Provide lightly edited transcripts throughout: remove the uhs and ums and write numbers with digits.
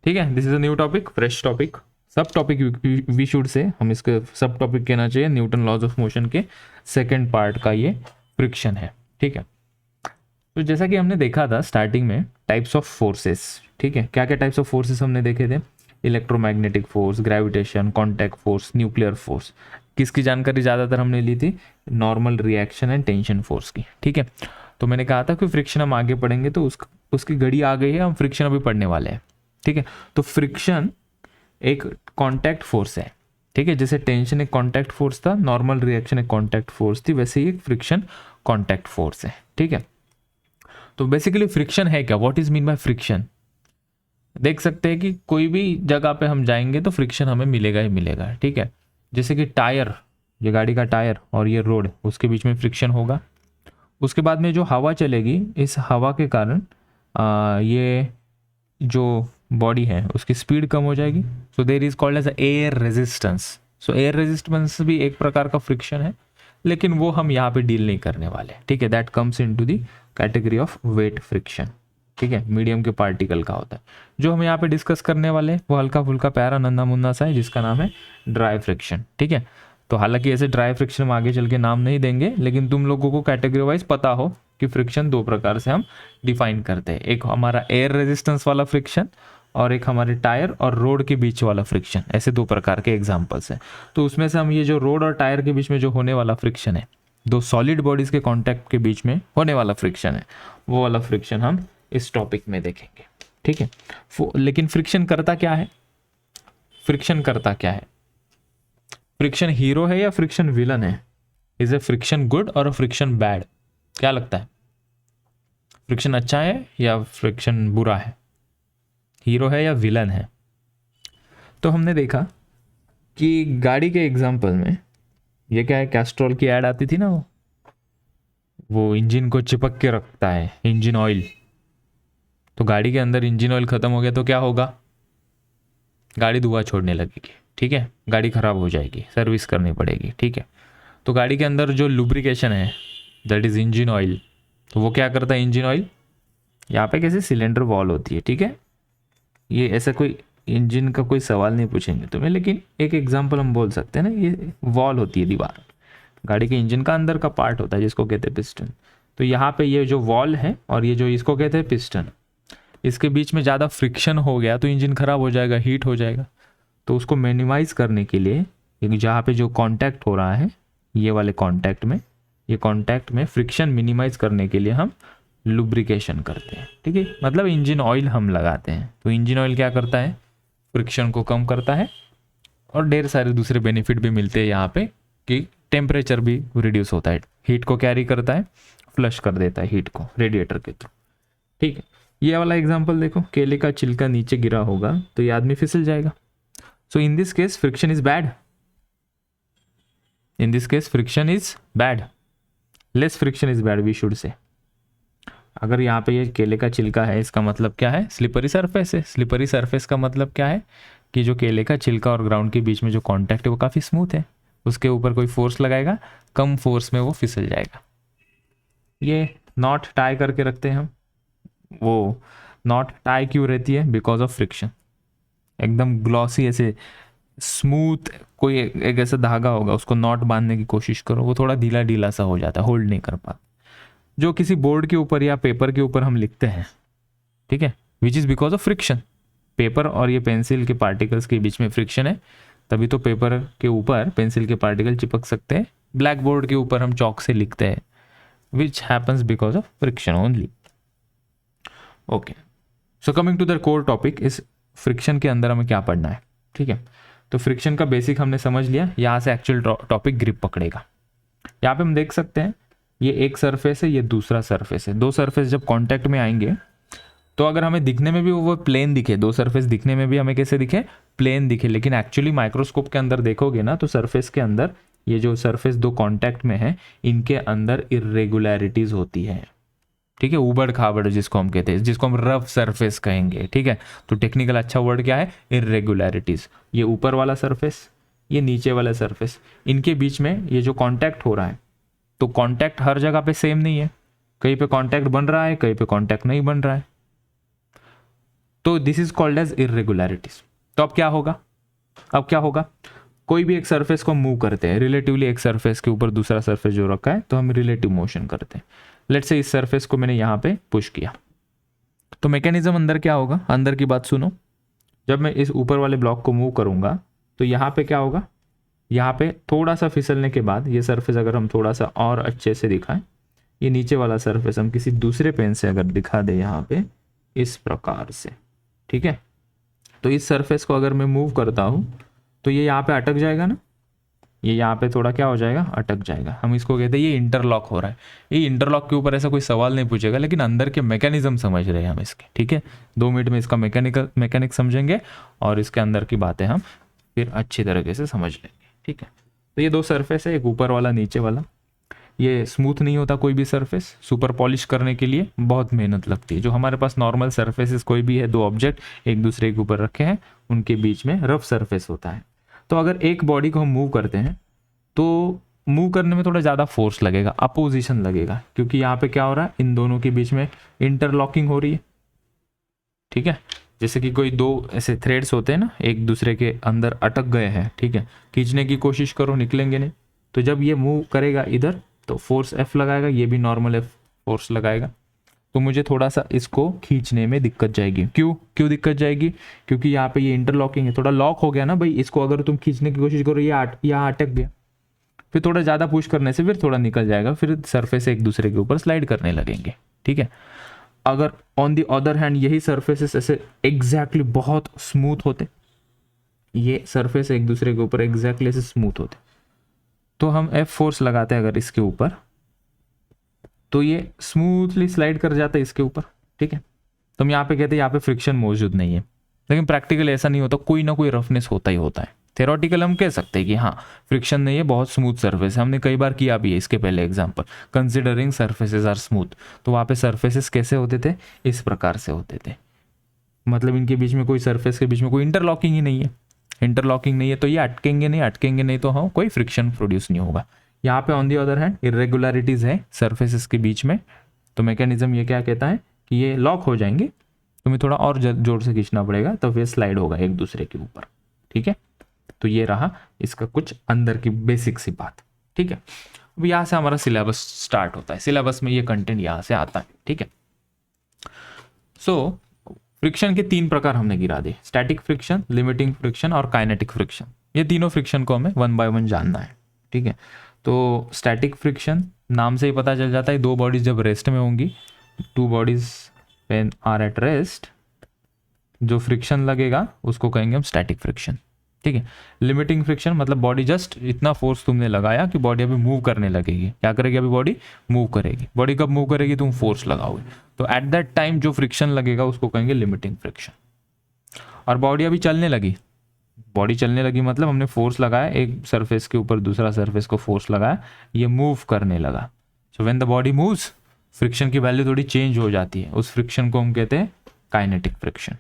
ठीक है, this is a new topic, fresh topic, सब टॉपिक वी शुड से, हम इसके सब टॉपिक कहना चाहिए। न्यूटन लॉज ऑफ मोशन के सेकंड पार्ट का ये फ्रिक्शन है। ठीक है, तो जैसा कि हमने देखा था स्टार्टिंग में टाइप्स ऑफ फोर्सेस, ठीक है, क्या क्या टाइप्स ऑफ फोर्सेस हमने देखे थे, electromagnetic force, gravitation, contact force, nuclear force. किसकी जानकारी ज़्यादातर हमने ली थी, normal reaction and tension force की। ठीक है, तो मैंने कहा था कि फ्रिक्शन हम आगे पढ़ेंगे, तो उसकी घड़ी आ गई है, हम फ्रिक्शन अभी पढ़ने वाले हैं। ठीक है, तो फ्रिक्शन एक कॉन्टैक्ट फोर्स है। ठीक है, जैसे टेंशन एक कॉन्टैक्ट फोर्स था, नॉर्मल रिएक्शन एक कॉन्टैक्ट फोर्स थी, वैसे ही एक फ्रिक्शन कॉन्टैक्ट फोर्स है। ठीक है, तो बेसिकली फ्रिक्शन है क्या, what is mean by friction. देख सकते हैं कि कोई भी जगह पे हम जाएंगे तो फ्रिक्शन हमें मिलेगा ही मिलेगा। ठीक है, जैसे कि टायर, ये गाड़ी का टायर और ये रोड, उसके बीच में फ्रिक्शन होगा। उसके बाद में जो हवा चलेगी, इस हवा के कारण ये जो बॉडी है उसकी स्पीड कम हो जाएगी। So there is called as air resistance. So air resistance भी एक प्रकार का फ्रिक्शन है, लेकिन वो हम यहाँ पे डील नहीं करने वाले। ठीक है, that comes into the category of wet friction. ठीक है, मीडियम के पार्टिकल का होता है। जो हम यहाँ पे डिस्कस करने वाले हैं वो हल्का फुल्का प्यारा नन्ना मुन्ना सा है, जिसका नाम है ड्राई फ्रिक्शन। ठीक है, तो हालांकि ऐसे ड्राई फ्रिक्शन हम आगे चल के नाम नहीं देंगे, लेकिन तुम लोगों को कैटेगरी वाइज पता हो कि फ्रिक्शन दो प्रकार से हम डिफाइन करते हैं, एक हमारा एयर रेजिस्टेंस वाला फ्रिक्शन और एक हमारे टायर और रोड के बीच वाला फ्रिक्शन। ऐसे दो प्रकार के एग्जाम्पल्स हैं। तो उसमें से हम ये जो रोड और टायर के बीच में जो होने वाला फ्रिक्शन है, दो सॉलिड बॉडीज के कॉन्टैक्ट के बीच में होने वाला फ्रिक्शन है, वो वाला फ्रिक्शन हम इस टॉपिक में देखेंगे। ठीक है, लेकिन फ्रिक्शन करता क्या है, फ्रिक्शन करता क्या है, फ्रिक्शन हीरो है या फ्रिक्शन विलन है, इज ए फ्रिक्शन गुड और फ्रिक्शन बैड, क्या लगता है, फ्रिक्शन अच्छा है या फ्रिक्शन बुरा है, हीरो है या विलन है। तो हमने देखा कि गाड़ी के एग्जाम्पल में ये क्या है, कैस्ट्रॉल की ऐड आती थी ना, वो इंजन को चिपक के रखता है, इंजन ऑयल। तो गाड़ी के अंदर इंजन ऑयल खत्म हो गया तो क्या होगा, गाड़ी धुआं छोड़ने लगेगी। ठीक है, गाड़ी खराब हो जाएगी, सर्विस करनी पड़ेगी। ठीक है, तो गाड़ी के अंदर जो लुब्रिकेशन है दैट इज इंजन ऑयल, तो वो क्या करता है, इंजन ऑयल यहाँ पे कैसे सिलेंडर वॉल होती है। ठीक है, ये ऐसा कोई इंजन का कोई सवाल नहीं पूछेंगे तुम्हें, लेकिन एक एग्जांपल हम बोल सकते हैं ना, ये वॉल होती है दीवार, गाड़ी के इंजन का अंदर का पार्ट होता है जिसको कहते हैं पिस्टन। तो यहाँ पे ये जो वॉल है और ये जो इसको कहते हैं पिस्टन, इसके बीच में ज़्यादा फ्रिक्शन हो गया तो इंजन खराब हो जाएगा, हीट हो जाएगा। तो उसको मिनिमाइज करने के लिए जहाँ पे जो कॉन्टैक्ट हो रहा है, ये वाले कॉन्टैक्ट में, ये कॉन्टैक्ट में फ्रिक्शन मिनिमाइज करने के लिए हम लुब्रिकेशन करते हैं। ठीक है, मतलब इंजन ऑयल हम लगाते हैं। तो इंजन ऑयल क्या करता है, फ्रिक्शन को कम करता है और ढेर सारे दूसरे बेनिफिट भी मिलते हैं यहाँ पे, कि टेम्परेचर भी रिड्यूस होता है, हीट को कैरी करता है, फ्लश कर देता है हीट को रेडिएटर के थ्रू। ठीक है, ये वाला एग्जांपल देखो, केले का छिलका नीचे गिरा होगा तो ये आदमी फिसल जाएगा। So in this case friction is bad, in this case friction is bad, less friction is bad we should say. अगर यहाँ पे ये केले का छिलका है, इसका मतलब क्या है, स्लिपरी सरफेस है। स्लिपरी सरफेस का मतलब क्या है कि जो केले का छिलका और ग्राउंड के बीच में जो कॉन्टैक्ट है वो काफ़ी स्मूथ है, उसके ऊपर कोई फोर्स लगाएगा, कम फोर्स में वो फिसल जाएगा। ये नॉट टाई करके रखते हैं हम, वो नॉट टाई क्यों रहती है, बिकॉज ऑफ फ्रिक्शन। एकदम ग्लॉसी ऐसे स्मूथ कोई एक ऐसा धागा होगा, उसको नॉट बांधने की कोशिश करो, वो थोड़ा ढीला ढीला सा हो जाता है, होल्ड नहीं कर पाता। जो किसी बोर्ड के ऊपर या पेपर के ऊपर हम लिखते हैं, ठीक है, which is because of friction. Paper और ये पेंसिल के पार्टिकल्स के बीच में फ्रिक्शन है, तभी तो पेपर के ऊपर पेंसिल के पार्टिकल चिपक सकते हैं। ब्लैक बोर्ड के ऊपर हम चौक से लिखते हैं, which happens because of friction only. Okay, so coming to the core topic, इस फ्रिक्शन के अंदर हमें क्या पढ़ना है। ठीक है, तो फ्रिक्शन का बेसिक हमने समझ लिया, यहाँ से एक्चुअल टॉपिक ग्रिप पकड़ेगा। यहाँ पे हम देख सकते हैं ये एक सरफेस है, ये दूसरा सरफेस है। दो सरफेस जब कांटेक्ट में आएंगे तो अगर हमें दिखने में भी वो प्लेन दिखे, दो सरफेस दिखने में भी हमें कैसे दिखे, प्लेन दिखे, लेकिन एक्चुअली माइक्रोस्कोप के अंदर देखोगे ना तो सरफेस के अंदर ये जो सरफेस दो कांटेक्ट में है, इनके अंदर इरेगुलरिटीज होती है। ठीक है, उबड़ खाबड़ जिसको हम कहते हैं, जिसको हम रफ सरफेस कहेंगे। ठीक है, तो टेक्निकल अच्छा वर्ड क्या है, इरेगुलरिटीज। ये ऊपर वाला सरफेस, ये नीचे वाला सरफेस, इनके बीच में ये जो कांटेक्ट हो रहा है, तो कांटेक्ट हर जगह पे सेम नहीं है, कहीं पे कांटेक्ट बन रहा है, कहीं पे कांटेक्ट नहीं बन रहा है। तो this is called as irregularities. तो अब क्या होगा, कोई भी एक सरफेस को मूव करते हैं रिलेटिवली, एक सरफेस के ऊपर दूसरा सरफेस जो रखा है, तो हम रिलेटिव मोशन करते हैं। लेट्स से इस सरफेस को मैंने यहाँ पे पुश किया, तो मैकेनिज्म अंदर क्या होगा, अंदर की बात सुनो। जब मैं इस ऊपर वाले ब्लॉक को मूव करूंगा तो यहाँ पे क्या होगा, यहाँ पे थोड़ा सा फिसलने के बाद ये सरफेस अगर हम थोड़ा सा और अच्छे से दिखाएं, ये नीचे वाला सरफेस हम किसी दूसरे पेन से अगर दिखा दे यहाँ पे इस प्रकार से, ठीक है। तो इस सरफेस को अगर मैं मूव करता हूँ तो ये यहाँ पे अटक जाएगा ना, ये यहाँ पे थोड़ा क्या हो जाएगा, अटक जाएगा। हम इसको कहते हैं ये इंटरलॉक हो रहा है। ये इंटरलॉक के ऊपर ऐसा कोई सवाल नहीं पूछेगा, लेकिन अंदर के मैकेनिज्म समझ रहे हैं हम इसके, ठीक है। 2 मिनट में इसका मैकेनिक समझेंगे और इसके अंदर की बातें हम फिर अच्छी तरीके से समझ लेंगे, ठीक है। तो ये 2 सरफेस है, एक ऊपर वाला नीचे वाला। ये स्मूथ नहीं होता कोई भी सरफेस, सुपर पॉलिश करने के लिए बहुत मेहनत लगती है। जो हमारे पास नॉर्मल सरफेसेस कोई भी है, 2 ऑब्जेक्ट एक दूसरे के ऊपर रखे हैं, उनके बीच में रफ सरफेस होता है। तो अगर एक बॉडी को हम मूव करते हैं तो मूव करने में थोड़ा ज़्यादा फोर्स लगेगा, अपोजिशन लगेगा, क्योंकि यहाँ पे क्या हो रहा है, इन दोनों के बीच में इंटरलॉकिंग हो रही है, ठीक है। जैसे कि कोई 2 ऐसे थ्रेड्स होते हैं ना, एक दूसरे के अंदर अटक गए हैं, ठीक है, खींचने की कोशिश करो, निकलेंगे नहीं। तो जब ये मूव करेगा इधर तो फोर्स F लगाएगा, ये भी नॉर्मल F फोर्स लगाएगा, तो मुझे थोड़ा सा इसको खींचने में दिक्कत जाएगी। क्यों दिक्कत जाएगी, क्योंकि यहाँ पे ये इंटरलॉकिंग है, थोड़ा लॉक हो गया ना भाई। इसको अगर तुम खींचने की कोशिश करो, ये यहाँ अटक गया, फिर थोड़ा ज़्यादा पुश करने से फिर थोड़ा निकल जाएगा, फिर सरफेस एक दूसरे के ऊपर स्लाइड करने लगेंगे, ठीक है। अगर ऑन द अदर हैंड यही सरफेसेस ऐसे एग्जैक्टली बहुत स्मूथ होते, ये सरफेस एक दूसरे के ऊपर एग्जैक्टली ऐसे स्मूथ होते, तो हम F फोर्स लगाते हैं अगर इसके ऊपर, तो ये स्मूथली स्लाइड कर जाता है इसके ऊपर, ठीक है। तो हम यहाँ पे कहते हैं यहाँ पे फ्रिक्शन मौजूद नहीं है, लेकिन प्रैक्टिकल ऐसा नहीं होता, कोई ना कोई रफनेस होता ही होता है। थेरोटिकल हम कह सकते हैं कि हाँ फ्रिक्शन नहीं है, बहुत स्मूथ सरफेस है। हमने कई बार किया भी है इसके पहले example, considering surfaces are smooth. तो वहाँ पे सरफेसेस कैसे होते थे, इस प्रकार से होते थे, मतलब इनके बीच में कोई सरफेस के बीच में कोई इंटरलॉकिंग ही नहीं है। इंटरलॉकिंग नहीं है तो ये अटकेंगे नहीं तो हाँ कोई फ्रिक्शन प्रोड्यूस नहीं होगा। यहाँ पे on the other hand irregularities है सरफेसेस के बीच में, तो मैकेनिज्म ये क्या कहता है कि ये लॉक हो जाएंगे, तुम्हें थोड़ा और जोर से खींचना पड़ेगा तो फिर स्लाइड होगा एक दूसरे के ऊपर, ठीक है। तो ये रहा इसका कुछ अंदर की बेसिक सी बात, ठीक है। अब यहाँ से हमारा सिलेबस स्टार्ट होता है, सिलेबस में ये कंटेंट यहाँ से आता है, ठीक है। सो फ्रिक्शन के 3 प्रकार हमने गिरा दिए, स्टैटिक फ्रिक्शन, लिमिटिंग फ्रिक्शन और काइनेटिक फ्रिक्शन। ये तीनों फ्रिक्शन को हमें 1 बाय 1 जानना है, ठीक है। तो स्टैटिक फ्रिक्शन नाम से ही पता चल जाता है, 2 बॉडीज जब रेस्ट में होंगी, 2 bodies when are at rest, जो फ्रिक्शन लगेगा उसको कहेंगे हम स्टैटिक फ्रिक्शन, ठीक है। लिमिटिंग फ्रिक्शन मतलब बॉडी जस्ट इतना फोर्स तुमने लगाया कि बॉडी अभी मूव करने लगेगी। क्या करेगी, अभी बॉडी मूव करेगी। बॉडी कब मूव करेगी, तुम फोर्स लगाओगे, तो एट दैट टाइम जो फ्रिक्शन लगेगा उसको कहेंगे लिमिटिंग फ्रिक्शन। और बॉडी अभी चलने लगी, बॉडी चलने लगी मतलब हमने फोर्स लगाया, एक सरफेस के ऊपर दूसरा सरफेस को फोर्स लगाया, ये मूव करने लगा। So when the body moves, friction की वैल्यू थोड़ी चेंज हो जाती है, उस फ्रिक्शन को हम कहते हैं काइनेटिक फ्रिक्शन,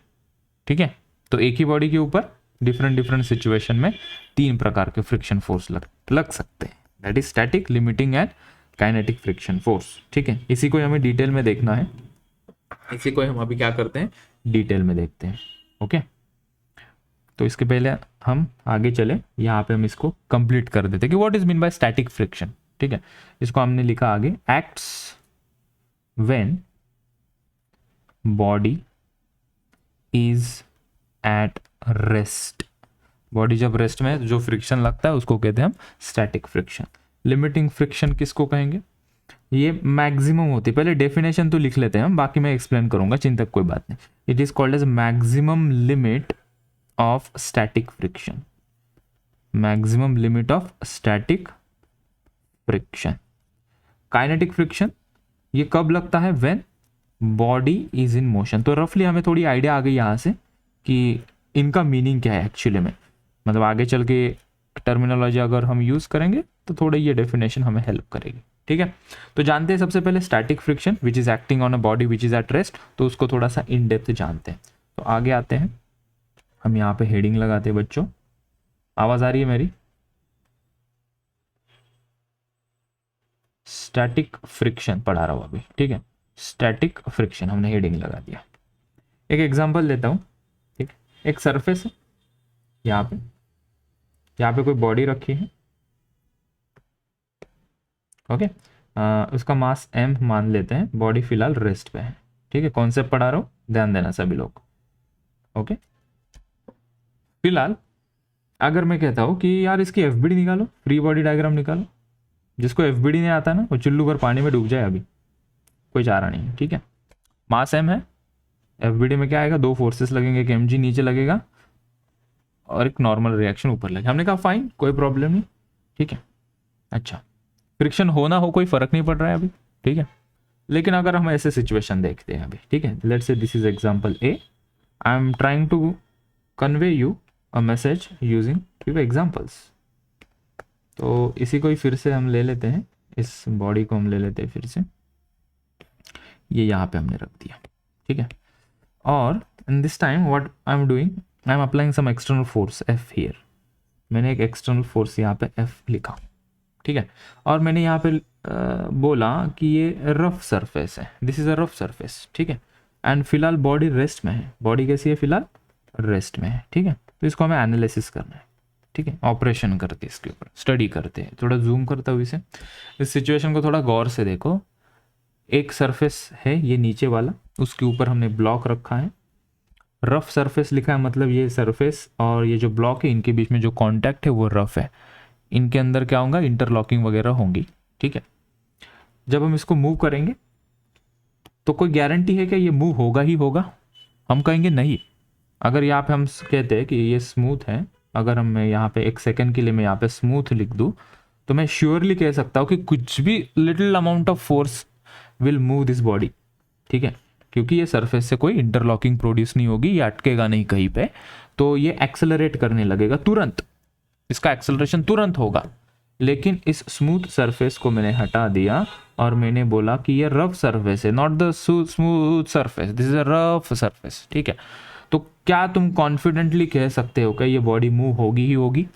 ठीक है। तो एक ही बॉडी के ऊपर डिफरेंट सिचुएशन में 3 प्रकार के फ्रिक्शन फोर्स लग सकते हैं, that is static, limiting and kinetic friction force, ठीक है। इसी को हमें डिटेल में देखना है, इसी को हम अभी क्या करते हैं, डिटेल में देखते हैं, ओके। तो इसके पहले हम आगे चले, यहाँ पे हम इसको कंप्लीट कर देते हैं कि what is mean by static friction, ठीक है। इसको हमने लिखा आगे, acts when body is at rest. Body जब रेस्ट में जो फ्रिक्शन लगता है उसको कहते हैं हम स्टैटिक फ्रिक्शन। लिमिटिंग फ्रिक्शन किसको कहेंगे, ये मैक्सिमम होती है, पहले डेफिनेशन तो लिख लेते हैं हम, बाकी मैं एक्सप्लेन करूंगा, चिंतक कोई बात नहीं। It is called as maximum limit of static friction, maximum limit of static friction. Kinetic friction ये कब लगता है, when body is in motion. तो रफली हमें थोड़ी आइडिया आ गई यहाँ से कि इनका मीनिंग क्या है एक्चुअली में, मतलब आगे चल के टर्मिनोलॉजी अगर हम यूज करेंगे तो थोड़ा ये डेफिनेशन हमें हेल्प करेगी, ठीक है। तो जानते हैं सबसे पहले static friction which is acting on a body which is at rest, तो उसको थोड़ा सा इन डेप्थ जानते हैं। तो आगे आते हैं, हम यहाँ पे हेडिंग लगाते हैं बच्चों, आवाज आ रही है मेरी, स्टैटिक फ्रिक्शन पढ़ा रहा हूं अभी, ठीक है। स्टैटिक फ्रिक्शन हमने हेडिंग लगा दिया। एक एग्जांपल लेता हूँ, ठीक। एक सरफेस है, यहाँ पे कोई बॉडी रखी है, ओके। उसका मास m मान लेते हैं, बॉडी फिलहाल रेस्ट पे है, ठीक है। कॉन्सेप्ट पढ़ा रहा हूँ, ध्यान देना सभी लोग, ओके। फिलहाल अगर मैं कहता हूँ कि यार इसकी एफबीडी निकालो, फ्री बॉडी डायग्राम निकालो, जिसको एफबीडी नहीं आता ना वो चुल्लू भर पानी में डूब जाए, अभी कोई चारा नहीं है, ठीक है। मास m है, एफबीडी में क्या आएगा, दो फोर्सेस लगेंगे, एक mg नीचे लगेगा और एक नॉर्मल रिएक्शन ऊपर लगेगा। हमने कहा फाइन, कोई प्रॉब्लम नहीं, ठीक है। अच्छा, फ्रिक्शन हो ना हो कोई फर्क नहीं पड़ रहा है अभी, ठीक है। लेकिन अगर हम ऐसे सिचुएशन देखते हैं अभी, ठीक है, let's say this is example A, I am trying to convey you a message using few examples. तो इसी को ही फिर से हम ले लेते हैं, इस बॉडी को हम ले लेते हैं फिर से, ये यहाँ पे हमने रख दिया, ठीक है। और in this time what I am doing, I am applying some external force F here. मैंने एक एक्सटर्नल फोर्स यहाँ पे एफ लिखा, ठीक है। और मैंने यहाँ पे बोला कि ये रफ सरफेस है, this is a rough surface, ठीक है। एंड फिलहाल बॉडी रेस्ट में है, बॉडी कैसी है, फिलहाल रेस्ट में है, ठीक है। तो इसको हमें एनालिसिस करना है, ठीक है। ऑपरेशन करते हैं इसके ऊपर, स्टडी करते हैं। थोड़ा जूम करता हूँ इसे, इस सिचुएशन को थोड़ा गौर से देखो। एक सरफेस है ये नीचे वाला, उसके ऊपर हमने ब्लॉक रखा है, रफ सरफेस लिखा है, मतलब ये सरफेस और ये जो ब्लॉक है इनके बीच में जो कॉन्टैक्ट है वो रफ है, इनके अंदर क्या होगा, इंटरलॉकिंग वगैरह होंगी, ठीक है। जब हम इसको मूव करेंगे तो कोई गारंटी है क्या ये मूव होगा ही होगा, हम कहेंगे नहीं। अगर यहाँ पे हम कहते हैं कि ये स्मूथ है, अगर हम यहाँ पे एक सेकंड के लिए मैं यहाँ पे स्मूथ लिख दूँ तो मैं श्योरली कह सकता हूँ कि कुछ भी little amount of force will move this body, ठीक है। क्योंकि ये सरफेस से कोई इंटरलॉकिंग प्रोड्यूस नहीं होगी, ये अटकेगा नहीं कहीं पे, तो ये एक्सेलरेट करने लगेगा तुरंत, इसका एक्सेलरेशन तुरंत होगा। लेकिन इस स्मूथ सरफेस को मैंने हटा दिया और मैंने बोला कि ये रफ सरफेस है, not the smooth surface, this is a rough surface, ठीक है। तो क्या तुम कॉन्फिडेंटली कह सकते हो कि ये बॉडी मूव होगी ही होगी?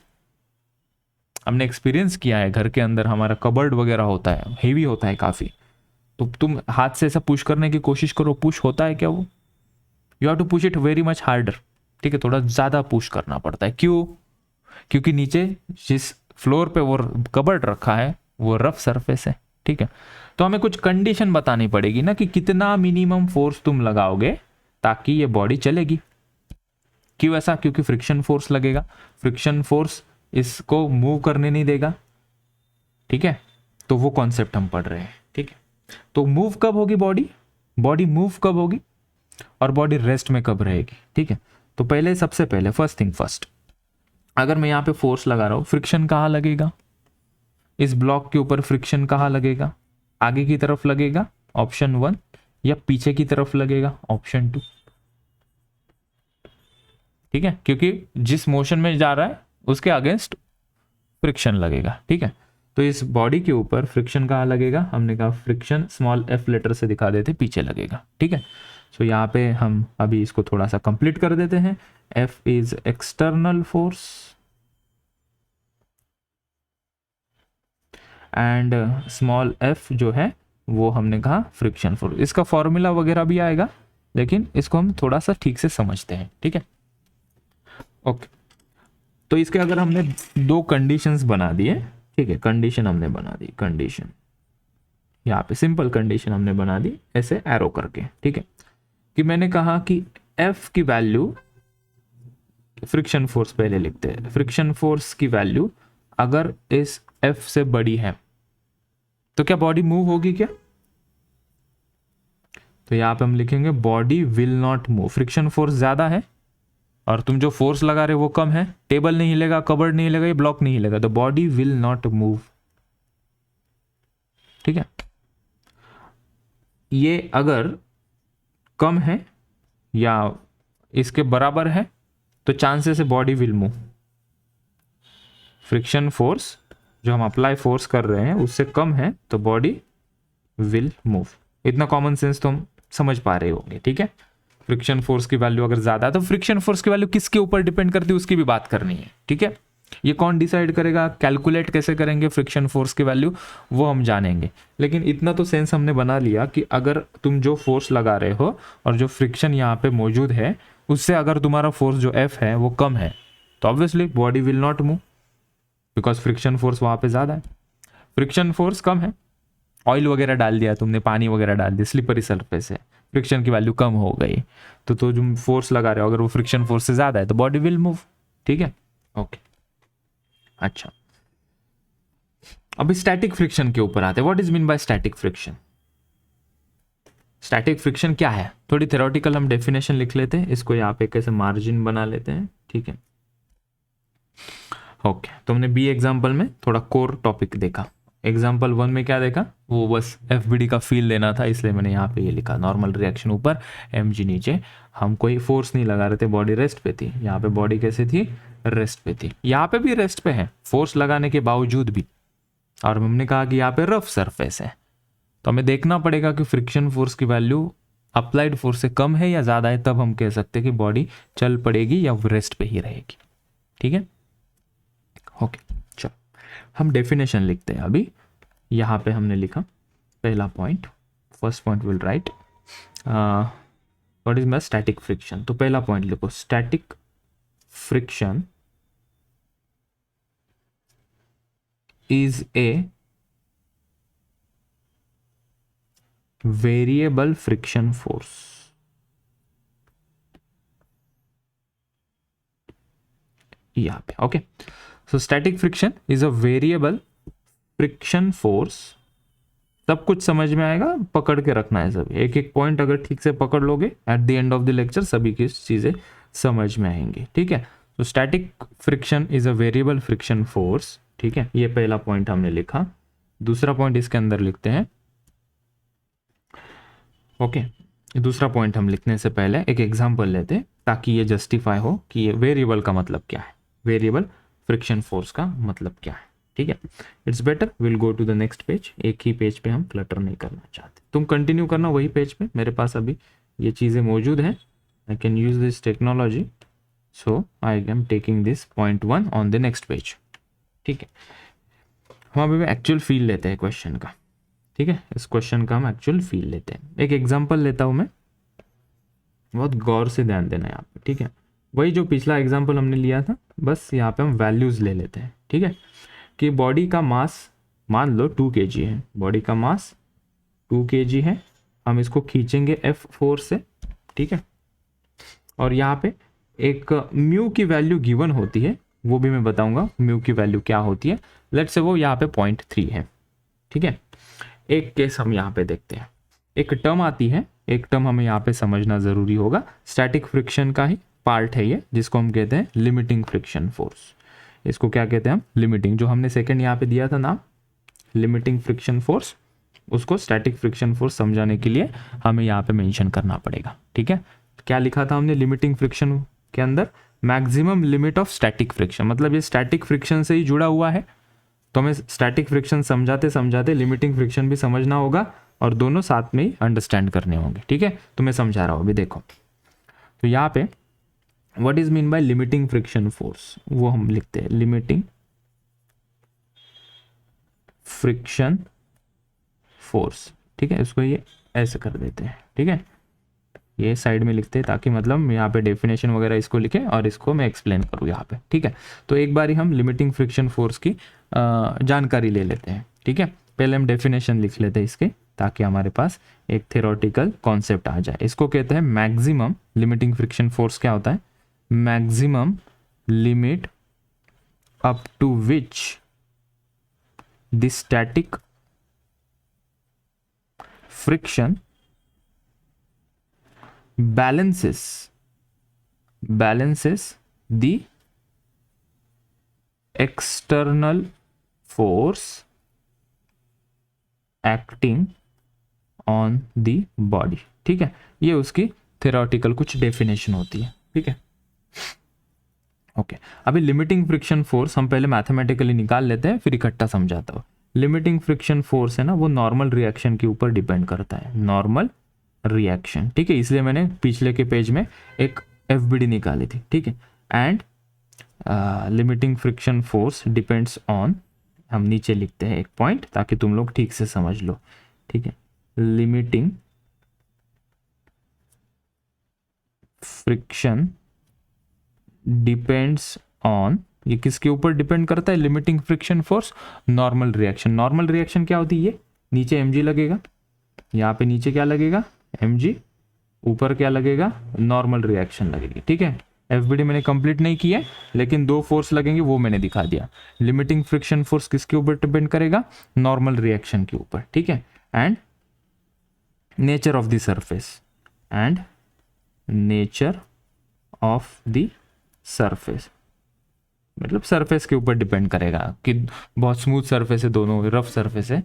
हमने एक्सपीरियंस किया है, घर के अंदर हमारा कबर्ड वगैरह होता है, हेवी होता है काफ़ी, तो तुम हाथ से ऐसा पुश करने की कोशिश करो, पुश होता है क्या वो? You have to push it very much harder, ठीक है, थोड़ा ज़्यादा पुश करना पड़ता है। क्यों? क्योंकि नीचे जिस फ्लोर पे वो कबर्ड रखा है वो रफ सरफेस है, ठीक है। तो हमें कुछ कंडीशन बतानी पड़ेगी ना कि कितना मिनिमम फोर्स तुम लगाओगे ताकि ये बॉडी चलेगी। क्यों ऐसा? क्योंकि फ्रिक्शन फोर्स लगेगा, फ्रिक्शन फोर्स इसको मूव करने नहीं देगा, ठीक है। तो वो कॉन्सेप्ट हम पढ़ रहे हैं, ठीक है। तो मूव कब होगी बॉडी, बॉडी मूव कब होगी और बॉडी रेस्ट में कब रहेगी, ठीक है। तो पहले, सबसे पहले फर्स्ट थिंग फर्स्ट, अगर मैं यहाँ पे फोर्स लगा रहा हूँ, फ्रिक्शन कहाँ लगेगा? इस ब्लॉक के ऊपर फ्रिक्शन कहाँ लगेगा? आगे की तरफ लगेगा ऑप्शन 1, या पीछे की तरफ लगेगा ऑप्शन 2, ठीक है। क्योंकि जिस मोशन में जा रहा है उसके अगेंस्ट फ्रिक्शन लगेगा, ठीक है। तो इस बॉडी के ऊपर फ्रिक्शन कहाँ लगेगा? हमने कहा फ्रिक्शन स्मॉल f लेटर से दिखा देते, पीछे लगेगा, ठीक है। सो यहाँ पे हम अभी इसको थोड़ा सा कंप्लीट कर देते हैं। F is external force and small f जो है वो हमने कहा फ्रिक्शन फोर्स। इसका फॉर्मूला वगैरह भी आएगा, लेकिन इसको हम थोड़ा सा ठीक से समझते हैं, ठीक है। ओके, तो इसके अगर हमने दो कंडीशंस बना दिए, ठीक है, कंडीशन हमने बना दी, कंडीशन यहाँ पे सिंपल कंडीशन हमने बना दी ऐसे एरो करके, ठीक है। कि मैंने कहा कि F की वैल्यू, फ्रिक्शन फोर्स पहले लिखते हैं, फ्रिक्शन फोर्स की वैल्यू अगर इस F से बड़ी है तो क्या बॉडी मूव होगी क्या? तो यहाँ पे हम लिखेंगे body will not move. Friction force ज्यादा है और तुम जो फोर्स लगा रहे हो वो कम है, टेबल नहीं हिलेगा, कबर्ड नहीं हिलेगा, ये ब्लॉक नहीं हिलेगा, तो बॉडी विल नॉट मूव, ठीक है। ये अगर कम है या इसके बराबर है तो चांसेस है body will move. Friction force जो हम अप्लाई फोर्स कर रहे हैं उससे कम है तो बॉडी विल मूव। इतना कॉमन सेंस तो हम समझ पा रहे होंगे, ठीक है। फ्रिक्शन फोर्स की वैल्यू अगर ज्यादा है तो फ्रिक्शन फोर्स की वैल्यू किसके ऊपर डिपेंड करती है उसकी भी बात करनी है, ठीक है। ये कौन डिसाइड करेगा, कैलकुलेट कैसे करेंगे फ्रिक्शन फोर्स की वैल्यू, वो हम जानेंगे। लेकिन इतना तो सेंस हमने बना लिया कि अगर तुम जो फोर्स लगा रहे हो और जो फ्रिक्शन यहाँ पे मौजूद है उससे अगर तुम्हारा फोर्स जो F है वो कम है तो obviously body will not move, because friction force वहाँ पे ज़्यादा है। फ्रिक्शन फोर्स कम है, ऑयल वगैरह डाल दिया तुमने, पानी वगैरह डाल दिया, स्लिपरी सरफेस है, फ्रिक्शन की वैल्यू कम हो गई, तो जो फोर्स लगा रहे हो अगर वो फ्रिक्शन फोर्स से ज़्यादा है तो बॉडी विल मूव। ठीक है, ओके। अच्छा, अभी स्टैटिक फ्रिक्शन के ऊपर आते हैं। What is mean by static friction? Static friction क्या है, थोड़ी थ्योरेटिकल हम डेफिनेशन लिख लेते हैं, इसको यहाँ पे कैसे मार्जिन बना लेते हैं। ठीक है, ओके। तो हमने बी एग्जाम्पल में थोड़ा कोर टॉपिक देखा, एग्जाम्पल 1 में क्या देखा, वो बस FBD का फील लेना था, इसलिए मैंने यहाँ पे ये लिखा, नॉर्मल रिएक्शन ऊपर mg नीचे, हम कोई फोर्स नहीं लगा रहे थे, बॉडी रेस्ट पे थी। यहाँ पे बॉडी कैसे थी, रेस्ट पे थी, यहाँ पे भी रेस्ट पे है फोर्स लगाने के बावजूद भी, और हमने कहा कि यहाँ पे रफ सरफेस है, तो हमें देखना पड़ेगा कि फ्रिक्शन फोर्स की वैल्यू अप्लाइड फोर्स से कम है या ज़्यादा है, तब हम कह सकते हैं कि बॉडी चल पड़ेगी या रेस्ट पे ही रहेगी। ठीक है, ओके। चलो हम डेफिनेशन लिखते हैं। अभी यहाँ पे हमने लिखा पहला point, first point will write what is my static friction. तो पहला पॉइंट लिखो, static friction is a variable friction force. यहाँ पे okay, so static friction is a variable friction force. सब कुछ समझ में आएगा, पकड़ के रखना है सभी, एक एक पॉइंट अगर ठीक से पकड़ लोगे at the end of the lecture सभी की चीजें समझ में आएंगी। ठीक है, तो static friction is a variable friction force. ठीक है, ये पहला पॉइंट हमने लिखा। दूसरा पॉइंट इसके अंदर लिखते हैं। ओके, दूसरा पॉइंट हम लिखने से पहले एक एग्जांपल लेते हैं ताकि ये जस्टिफाई हो कि ये वेरिएबल का मतलब क्या है, वेरिएबल फ्रिक्शन फोर्स का मतलब क्या है। ठीक है, it's better will go to the next page, एक ही पेज पे हम क्लटर नहीं करना चाहते, तुम कंटिन्यू करना वही पेज पे, मेरे पास अभी ये चीज़ें मौजूद हैं, I can use this technology, so I am taking this point 1 on the next page. ठीक है, हम अभी एक्चुअल फील लेते हैं क्वेश्चन का। ठीक है, इस क्वेश्चन का हम एक्चुअल फील लेते हैं। एक एग्जांपल लेता हूं मैं, बहुत गौर से ध्यान देना यहाँ पे। ठीक है, वही जो पिछला एग्जांपल हमने लिया था, बस यहाँ पे हम वैल्यूज ले लेते हैं। ठीक है, कि बॉडी का मास मान लो 2 kg है, बॉडी का मास 2 kg है, हम इसको खींचेंगे F फोर्स से। ठीक है, और यहाँ पे एक म्यू की वैल्यू गिवन होती है, वो भी मैं बताऊंगा म्यू की वैल्यू क्या होती है। लेट्स से वो यहाँ पे 0.3 है। ठीक है, एक केस हम यहाँ पे देखते हैं, एक टर्म आती है, एक टर्म हमें यहाँ पे समझना जरूरी होगा, स्टैटिक फ्रिक्शन का ही पार्ट है ये, जिसको हम कहते हैं लिमिटिंग फ्रिक्शन फोर्स। इसको क्या कहते हैं हम, लिमिटिंग, जो हमने सेकंड यहाँ पे दिया था नाम लिमिटिंग फ्रिक्शन फोर्स, उसको स्टैटिक फ्रिक्शन फोर्स समझाने के लिए हमें यहाँ पे मेंशन करना पड़ेगा। ठीक है, क्या लिखा था हमने लिमिटिंग फ्रिक्शन के अंदर, maximum limit of static friction, मतलब ये स्टैटिक फ्रिक्शन से ही जुड़ा हुआ है, तो हमें स्टैटिक फ्रिक्शन समझाते समझाते लिमिटिंग फ्रिक्शन भी समझना होगा और दोनों साथ में ही अंडरस्टैंड करने होंगे। ठीक है, तो मैं समझा रहा हूँ अभी देखो, तो यहाँ पे what is mean by limiting friction force, वो हम लिखते हैं लिमिटिंग फ्रिक्शन फोर्स। ठीक है, इसको ये ऐसे कर देते हैं। ठीक है, ये साइड में लिखते हैं ताकि मतलब यहाँ पे डेफिनेशन वगैरह इसको लिखे और इसको मैं एक्सप्लेन करूँ यहाँ पे। ठीक है, तो एक बार ही हम लिमिटिंग फ्रिक्शन फोर्स की जानकारी ले लेते हैं। ठीक है, पहले हम डेफिनेशन लिख लेते हैं इसके, ताकि हमारे पास एक थ्योरेटिकल कॉन्सेप्ट आ जाए। इसको कहते हैं मैक्सिमम लिमिटिंग फ्रिक्शन फोर्स। क्या होता है, maximum limit up to which the static friction balances the external force acting on the body। ठीक है, ये उसकी थ्योरेटिकल कुछ डेफिनेशन होती है। ठीक है, ओके। अभी लिमिटिंग फ्रिक्शन फोर्स हम पहले मैथमेटिकली निकाल लेते हैं, फिर इकट्ठा समझाता हूँ। लिमिटिंग फ्रिक्शन फोर्स है ना, वो नॉर्मल रिएक्शन के ऊपर डिपेंड करता है, नॉर्मल रिएक्शन। ठीक है, इसलिए मैंने पिछले के पेज में एक FBD निकाली थी। ठीक है, and limiting friction force depends on, हम नीचे लिखते हैं एक पॉइंट ताकि तुम लोग ठीक से समझ लो, ठीक है। लिमिटिंग फ्रिक्शन डिपेंड्स ऑन, ये किसके ऊपर डिपेंड करता है? Limiting friction force, normal reaction. Normal reaction क्या होती है? ये नीचे mg लगेगा, यहाँ पे नीचे क्या लगेगा? mg, ऊपर क्या लगेगा? नॉर्मल रिएक्शन लगेगी, ठीक है। एफबीडी मैंने कंप्लीट नहीं किया है, लेकिन दो फोर्स लगेंगे वो मैंने दिखा दिया। लिमिटिंग फ्रिक्शन फोर्स किसके ऊपर डिपेंड करेगा? नॉर्मल रिएक्शन के ऊपर, ठीक है। And nature of the surface, and nature of the surface, मतलब सरफेस के ऊपर डिपेंड करेगा कि बहुत स्मूथ सरफेस है, दोनों रफ सरफेस है,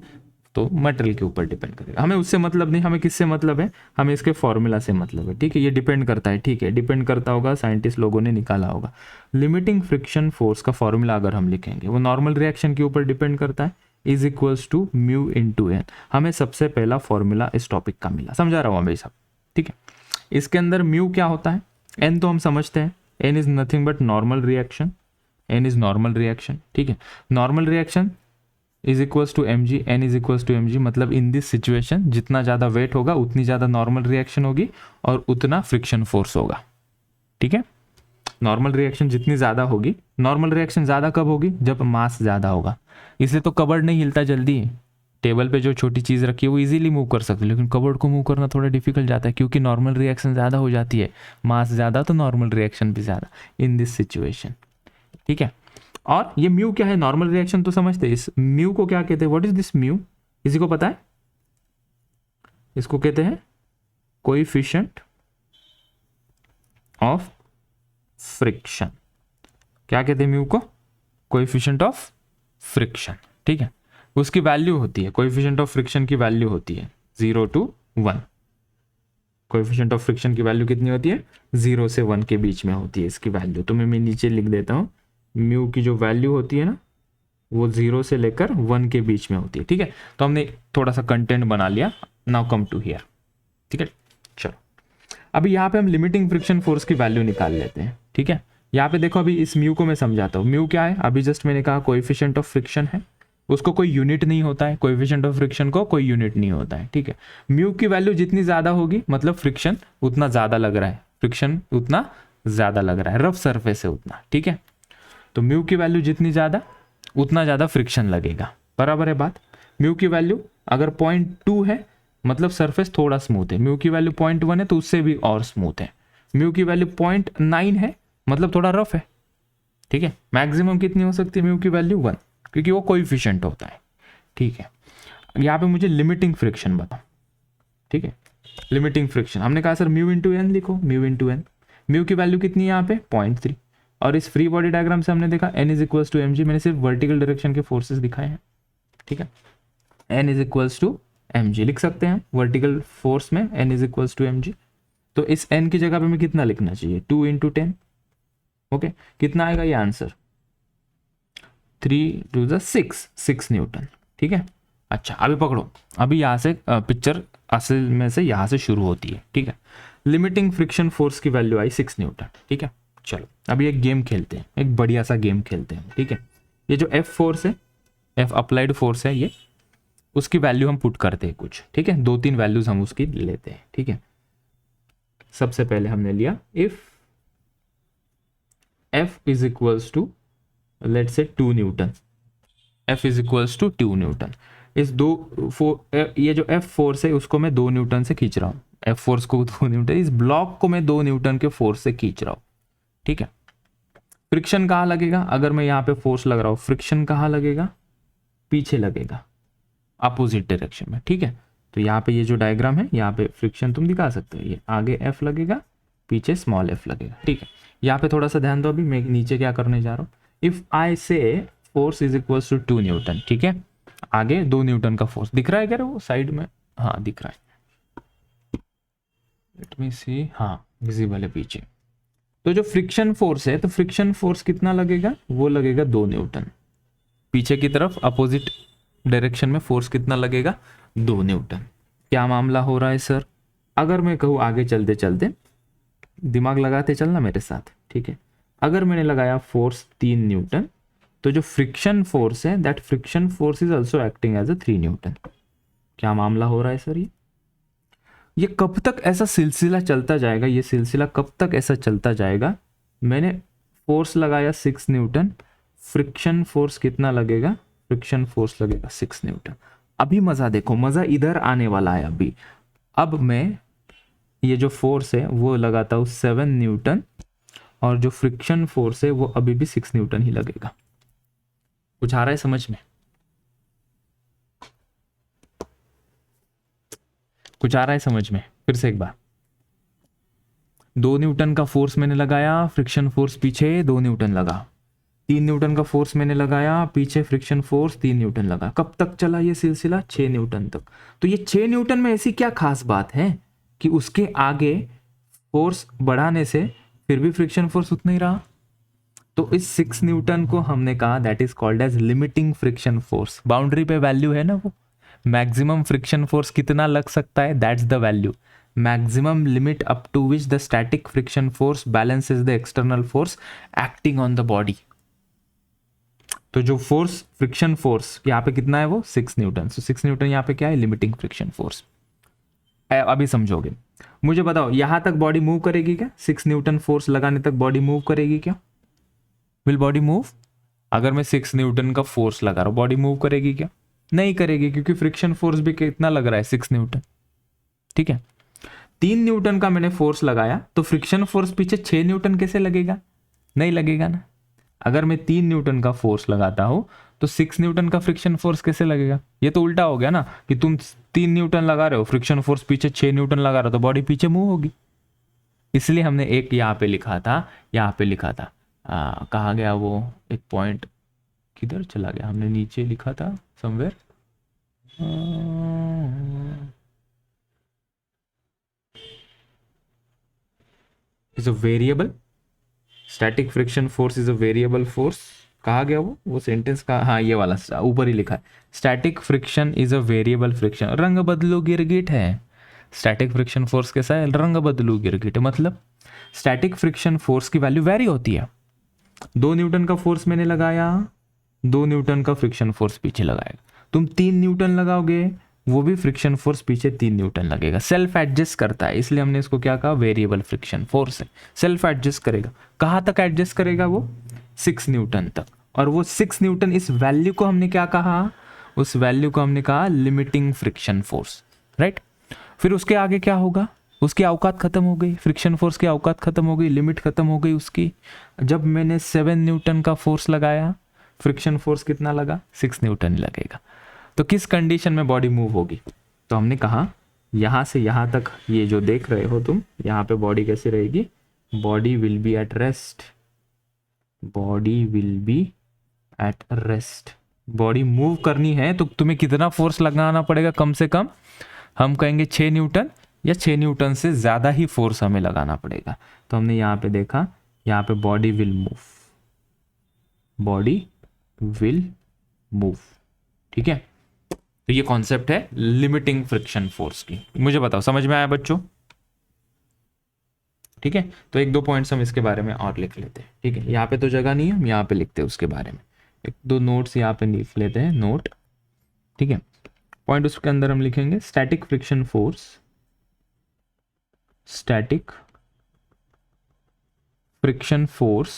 तो मटेरियल के ऊपर डिपेंड करेगा। हमें उससे मतलब नहीं, हमें किससे मतलब है? हमें इसके फॉर्मूला से मतलब है, ठीक है। ये डिपेंड करता है, ठीक है, डिपेंड करता होगा, साइंटिस्ट लोगों ने निकाला होगा। लिमिटिंग फ्रिक्शन फोर्स का फॉर्मूला अगर हम लिखेंगे, वो नॉर्मल रिएक्शन के ऊपर डिपेंड करता है, is equals to mu into N. हमें सबसे पहला फॉर्मूला इस टॉपिक का मिला, समझा रहा हूँ भाई साहब, ठीक है। इसके अंदर म्यू क्या होता है? एन तो हम समझते हैं, N is nothing but normal reaction, N is normal reaction, ठीक है। Normal reaction is equals to M G, N is equals to M G, मतलब इन दिस सिचुएशन जितना ज़्यादा वेट होगा उतनी ज़्यादा नॉर्मल रिएक्शन होगी और उतना फ्रिक्शन फोर्स होगा, ठीक है। नॉर्मल रिएक्शन जितनी ज़्यादा होगी, नॉर्मल रिएक्शन ज़्यादा कब होगी? जब मास ज़्यादा होगा। इसलिए तो कबर्ड नहीं हिलता जल्दी, टेबल पे जो छोटी चीज़ रखी है वो इजीली मूव कर सकते हैं, लेकिन कबर्ड को मूव करना थोड़ा डिफिकल्ट जाता है, क्योंकि नॉर्मल रिएक्शन ज़्यादा हो जाती है, मास ज़्यादा तो नॉर्मल रिएक्शन भी ज़्यादा इन दिस सिचुएशन, ठीक है। और ये म्यू क्या है? नॉर्मल रिएक्शन तो समझते हैं, इस म्यू को क्या कहते हैं? What is this mu? किसी को पता है? इसको कहते हैं कोएफिशिएंट ऑफ फ्रिक्शन। क्या कहते हैं म्यू को? कोएफिशिएंट ऑफ फ्रिक्शन, ठीक है। उसकी वैल्यू होती है, कोएफिशिएंट ऑफ फ्रिक्शन की वैल्यू होती है 0 to 1। कोएफिशिएंट ऑफ फ्रिक्शन की वैल्यू कितनी होती है? 0 से 1 के बीच में होती है इसकी वैल्यू। तो मैं नीचे लिख देता हूँ, म्यू की जो वैल्यू होती है ना, वो 0 से लेकर 1 के बीच में होती है, ठीक है। तो हमने थोड़ा सा कंटेंट बना लिया, नाउ कम टू हियर, ठीक है। चलो अभी यहाँ पे हम लिमिटिंग फ्रिक्शन फोर्स की वैल्यू निकाल लेते हैं, ठीक है। यहाँ पे देखो, अभी इस म्यू को मैं समझाता हूँ। म्यू क्या है? अभी जस्ट मैंने कहा कोएफिशिएंट ऑफ फ्रिक्शन है, उसको कोई यूनिट नहीं होता है, कोएफिशिएंट ऑफ फ्रिक्शन को कोई यूनिट नहीं होता है, ठीक है। म्यू की वैल्यू जितनी ज्यादा होगी, मतलब फ्रिक्शन उतना ज्यादा लग रहा है, फ्रिक्शन उतना ज्यादा लग रहा है, रफ सरफेस है उतना, ठीक है। तो म्यू की वैल्यू जितनी ज्यादा उतना ज्यादा फ्रिक्शन लगेगा, बराबर है बात। म्यू की वैल्यू अगर 0.2 है मतलब सरफेस थोड़ा स्मूथ है, म्यू की वैल्यू 0.1 है तो उससे भी और स्मूथ है, म्यू की वैल्यू 0.9 है मतलब थोड़ा रफ है, ठीक है। मैक्सिमम कितनी हो सकती है म्यू की वैल्यू? 1, क्योंकि वो कोएफिशिएंट होता है, ठीक है। यहाँ पे मुझे लिमिटिंग फ्रिक्शन बताओ, ठीक है। लिमिटिंग फ्रिक्शन हमने कहा सर म्यू इंटू एन लिखो, म्यू इंटू एन। म्यू की वैल्यू कितनी है यहाँ पे? 0.3। और इस फ्री बॉडी डायग्राम से हमने देखा n is equals to mg, मैंने सिर्फ वर्टिकल डायरेक्शन के फोर्सेस दिखाए हैं, ठीक है। n is equals to mg लिख सकते हैं वर्टिकल फोर्स में, n is equals to mg। तो इस n की जगह पे हमें कितना लिखना चाहिए? 2 इंटू 10, ओके। कितना आएगा ये आंसर? 3 टू द 6 न्यूटन, ठीक है। अच्छा अभी पकड़ो, अभी यहाँ से पिक्चर असल में से यहाँ से शुरू होती है, ठीक है। लिमिटिंग फ्रिक्शन फोर्स की वैल्यू आई 6 न्यूटन, ठीक है। चलो अभी एक गेम खेलते हैं, एक बढ़िया सा गेम खेलते हैं, ठीक है। ये जो F फोर्स है, F अप्लाइड फोर्स है, ये उसकी वैल्यू हम पुट करते हैं कुछ, ठीक है। 2-3 वैल्यूज हम उसकी लेते हैं, ठीक है। सबसे पहले हमने लिया if F is equals to let's say 2 newton, F is equals to 2 newton. इस ये जो F फोर्स है उसको मैं 2 न्यूटन से खींच रहा हूँ, F फोर्स को 2 न्यूटन, इस ब्लॉक को मैं 2 न्यूटन के फोर्स से खींच रहा हूँ, ठीक है। फ्रिक्शन कहाँ लगेगा? अगर मैं यहाँ पे फोर्स लग रहा हूँ, फ्रिक्शन कहाँ लगेगा? पीछे लगेगा, अपोजिट डायरेक्शन में, ठीक है। तो यहाँ पे ये जो डायग्राम है, यहाँ पे फ्रिक्शन तुम दिखा सकते हो, ये आगे F लगेगा, पीछे स्मॉल f लगेगा, ठीक है। यहाँ पे थोड़ा सा ध्यान दो, अभी मैं नीचे क्या करने जा रहा हूँ। If I say force is equals to 2 newton, ठीक है। आगे 2 न्यूटन का फोर्स दिख रहा है क्या वो साइड में? हाँ दिख रहा है, लेट मी सी, हाँ विजिबल है पीछे। तो जो फ्रिक्शन फोर्स है, तो फ्रिक्शन फोर्स कितना लगेगा? वो लगेगा 2 न्यूटन। पीछे की तरफ अपोजिट डायरेक्शन में फोर्स कितना लगेगा? 2 न्यूटन। क्या मामला हो रहा है सर? अगर मैं कहूँ आगे चलते चलते, दिमाग लगाते चलना मेरे साथ, ठीक है। अगर मैंने लगाया फोर्स 3 न्यूटन, तो जो फ्रिक्शन फोर्स है that friction force is also acting as a 3 newton. क्या मामला हो रहा है सर? ये कब तक ऐसा सिलसिला चलता जाएगा? ये सिलसिला कब तक ऐसा चलता जाएगा? मैंने फोर्स लगाया 6 न्यूटन, फ्रिक्शन फोर्स कितना लगेगा? फ्रिक्शन फोर्स लगेगा 6 न्यूटन। अभी मजा देखो, मजा इधर आने वाला है अभी। अब मैं ये जो फोर्स है वो लगाता हूँ 7 न्यूटन, और जो फ्रिक्शन फोर्स है वो अभी भी 6 न्यूटन ही लगेगा। कुछ आ रहा है समझ में? कुछ आ रहा है समझ में? फिर से एक बार, 2 न्यूटन का फोर्स मैंने लगाया, फ्रिक्शन फोर्स पीछे 2 न्यूटन लगा। 3 न्यूटन का फोर्स मैंने लगाया, पीछे फ्रिक्शन फोर्स 3 न्यूटन लगा। कब तक चला ये सिलसिला? 6 न्यूटन तक। तो ये 6 न्यूटन में ऐसी क्या खास बात है कि उसके आगे फोर्स बढ़ाने से फिर भी फ्रिक्शन फोर्स उतना ही रहा? तो इस 6 न्यूटन को हमने कहा that is called as limiting friction force. Boundary पे वैल्यू है ना वो, मैक्सिमम फ्रिक्शन फोर्स कितना लग सकता है, that's the value. Maximum limit up to which the static friction force balances the external force acting on the body. तो जो फोर्स, फ्रिक्शन फोर्स यहाँ पे कितना है? वो 6 न्यूटन। सो 6 न्यूटन यहाँ पे क्या है? Limiting friction force. अभी समझोगे। मुझे बताओ, यहां तक बॉडी मूव करेगी क्या? 6 न्यूटन फोर्स लगाने तक बॉडी मूव करेगी क्या? Will body move? अगर मैं 6 न्यूटन का फोर्स लगा रहा हूं, बॉडी मूव करेगी क्या? नहीं करेगी, क्योंकि फ्रिक्शन फोर्स भी कितना लग रहा है? 6 न्यूटन। ठीक है, 3 न्यूटन का मैंने फोर्स लगाया, तो फ्रिक्शन फोर्स पीछे 6 न्यूटन कैसे लगेगा? नहीं लगेगा ना। अगर मैं 3 न्यूटन का फोर्स लगाता हूं, तो 6 न्यूटन का फ्रिक्शन फोर्स कैसे लगेगा? ये तो उल्टा हो गया ना, कि तुम 3 न्यूटन लगा रहे हो, फ्रिक्शन फोर्स पीछे 6 न्यूटन लगा रहे हो, तो बॉडी पीछे मूव होगी। इसलिए हमने एक यहाँ पे लिखा था, यहाँ पे लिखा था, कहाँ गया वो एक पॉइंट, किधर चला गया? हमने नीचे लिखा था somewhere, is a variable, static friction force is a variable force. कहा गया वो सेंटेंस का? हाँ, ये वाला ऊपर ही लिखा है, static friction is a variable friction. रंग बदलू गिरगिट है। स्टैटिक फ्रिक्शन फोर्स कैसा है? रंग बदलू गिरगिट। मतलब स्टैटिक फ्रिक्शन फोर्स की वैल्यू वेरी होती है। 2 न्यूटन का फोर्स मैंने लगाया, 2 न्यूटन का फ्रिक्शन फोर्स पीछे लगाएगा। तुम 3 न्यूटन लगाओगे, वो भी फ्रिक्शन फोर्स पीछे 3 न्यूटन लगेगा। सेल्फ एडजस्ट करता है, इसलिए हमने इसको क्या कहा? वेरिएबल फ्रिक्शन फोर्स है। सेल्फ एडजस्ट करेगा। कहाँ तक एडजस्ट करेगा वो? 6 न्यूटन तक। और वो 6 न्यूटन, इस वैल्यू को हमने क्या कहा? उस वैल्यू को हमने कहा लिमिटिंग फ्रिक्शन फोर्स, राइट। फिर उसके आगे क्या होगा? उसकी औकात खत्म हो गई, फ्रिक्शन फोर्स की औकात खत्म हो गई, लिमिट खत्म हो गई उसकी। जब मैंने 7 न्यूटन का फोर्स लगाया, फ्रिक्शन फोर्स कितना लगा? 6 न्यूटन ही लगेगा। तो किस कंडीशन में बॉडी मूव होगी? तो हमने कहा यहाँ से यहाँ तक, ये जो देख रहे हो तुम, यहाँ पे बॉडी कैसे रहेगी? Body will be at rest. Body will be at rest. Body move करनी है तो तुम्हें कितना फोर्स लगाना पड़ेगा? कम से कम हम कहेंगे 6 न्यूटन, या 6 न्यूटन से ज़्यादा ही फोर्स हमें लगाना पड़ेगा। तो हमने यहाँ पे देखा, यहाँ पे body will move, body will move. ठीक है, तो ये कॉन्सेप्ट है लिमिटिंग फ्रिक्शन फोर्स की। मुझे बताओ समझ में आया बच्चों? ठीक है, तो 1-2 पॉइंट्स हम इसके बारे में और लिख लेते हैं। ठीक है, यहाँ पे तो जगह नहीं है, हम यहाँ पे लिखते हैं उसके बारे में। 1-2 नोट्स यहाँ पे लिख लेते हैं, नोट। ठीक है, पॉइंट उसके अंदर हम लिखेंगे static friction force, static friction force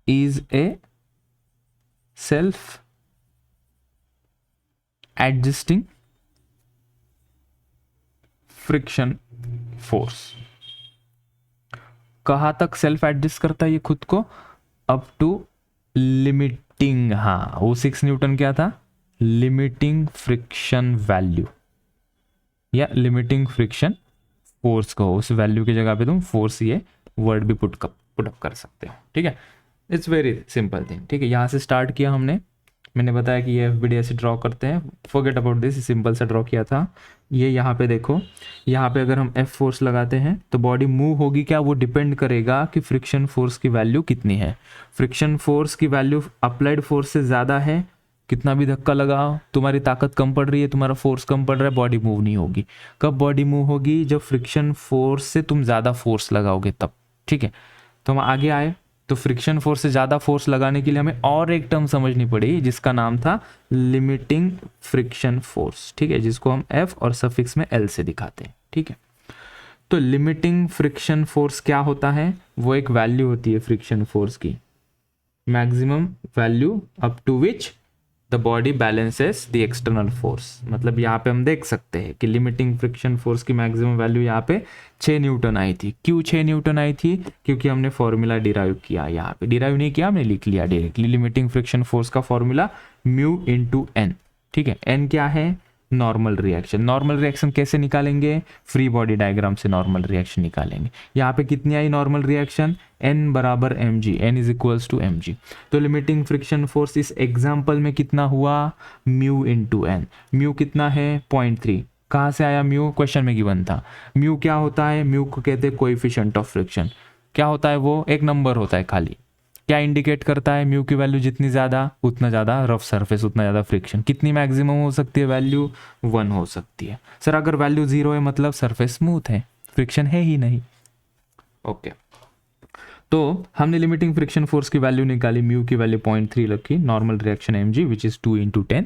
is a self adjusting friction force। कहाँ तक सेल्फ एडजस्ट करता है ये खुद को? अप टू लिमिटिंग, हाँ वो 6 न्यूटन क्या था? लिमिटिंग फ्रिक्शन वैल्यू, या लिमिटिंग फ्रिक्शन फोर्स को, उस वैल्यू की जगह पे तुम फोर्स ये वर्ड भी पुट अप कर सकते हो। ठीक है, इट्स वेरी सिंपल थिंग। ठीक है, यहाँ से स्टार्ट किया हमने, मैंने बताया कि ये FBD ऐसे ड्रॉ करते हैं, फॉरगेट अबाउट दिस, सिंपल सा ड्रॉ किया था। ये यहाँ पे देखो, यहाँ पे अगर हम F फोर्स लगाते हैं तो बॉडी मूव होगी क्या? वो डिपेंड करेगा कि फ्रिक्शन फोर्स की वैल्यू कितनी है। फ्रिक्शन फोर्स की वैल्यू अप्लाइड फोर्स से ज़्यादा है, कितना भी धक्का लगाओ, तुम्हारी ताकत कम पड़ रही है, तुम्हारा फोर्स कम पड़ रहा है, बॉडी मूव नहीं होगी। कब बॉडी मूव होगी? जब फ्रिक्शन फोर्स से तुम ज़्यादा फोर्स लगाओगे तब। ठीक है, तो हम आगे आए तो फ्रिक्शन फोर्स से ज़्यादा फोर्स लगाने के लिए हमें और एक टर्म समझनी पड़ी जिसका नाम था लिमिटिंग फ्रिक्शन फोर्स, ठीक है, जिसको हम एफ और सफिक्स में एल से दिखाते हैं, ठीक है। तो लिमिटिंग फ्रिक्शन फोर्स क्या होता है, वो एक वैल्यू होती है फ्रिक्शन फोर्स की, maximum value up to which the body balances the external force. मतलब यहाँ पे हम देख सकते हैं कि लिमिटिंग फ्रिक्शन फोर्स की मैक्सिमम वैल्यू यहाँ पे 6 न्यूटन आई थी। क्यों 6 न्यूटन आई थी, क्योंकि हमने फॉर्मूला डिराइव किया, यहाँ पे डिराइव नहीं किया, हमने लिख लिया डायरेक्टली। लिमिटिंग फ्रिक्शन फोर्स का फॉर्मूला म्यू इंटू एन, ठीक है। एन क्या है, नॉर्मल रिएक्शन। नॉर्मल रिएक्शन कैसे निकालेंगे, फ्री बॉडी डायग्राम से नॉर्मल रिएक्शन निकालेंगे। यहाँ पे कितनी आई नॉर्मल रिएक्शन, n बराबर mg, n is equals to mg। तो लिमिटिंग फ्रिक्शन फोर्स इस एग्जाम्पल में कितना हुआ, म्यू इंटू एन। म्यू कितना है 0.3, कहाँ से आया म्यू, क्वेश्चन में गिवन था। म्यू क्या होता है, म्यू को कहते हैं कोएफिशिएंट ऑफ फ्रिक्शन। क्या होता है वो, एक नंबर होता है खाली। क्या इंडिकेट करता है, म्यू की वैल्यू जितनी ज़्यादा उतना ज़्यादा रफ सरफेस, उतना ज़्यादा फ्रिक्शन। कितनी मैक्सिमम हो सकती है वैल्यू, 1 हो सकती है। सर अगर वैल्यू 0 है मतलब सरफेस स्मूथ है, फ्रिक्शन है ही नहीं। ओके, तो हमने लिमिटिंग फ्रिक्शन फोर्स की वैल्यू निकाली, म्यू की वैल्यू 0.3 रखी, normal reaction mg which is 2 into 10,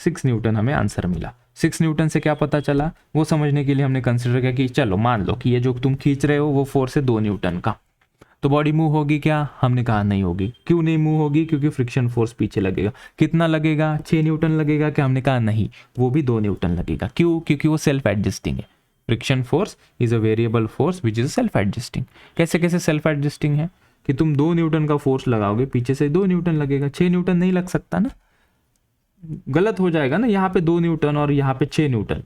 6 Newton हमें आंसर मिला। 6 न्यूटन से क्या पता चला, वो समझने के लिए हमने कंसिडर किया कि चलो मान लो कि ये जो तुम खींच रहे हो वो फोर्स है 2 न्यूटन का, तो बॉडी मूव होगी क्या, हमने कहा नहीं होगी। क्यों नहीं मूव होगी, क्योंकि फ्रिक्शन फोर्स पीछे लगेगा। कितना लगेगा, 6 न्यूटन लगेगा क्या, हमने कहा नहीं, वो भी 2 न्यूटन लगेगा। क्यों, क्योंकि वो सेल्फ एडजस्टिंग है। Friction force is a variable force which is self adjusting. कैसे कैसे सेल्फ एडजस्टिंग है, कि तुम 2 न्यूटन का फोर्स लगाओगे, पीछे से 2 न्यूटन लगेगा, 6 न्यूटन नहीं लग सकता ना, गलत हो जाएगा ना। यहाँ पे 2 न्यूटन और यहाँ पे 6 न्यूटन,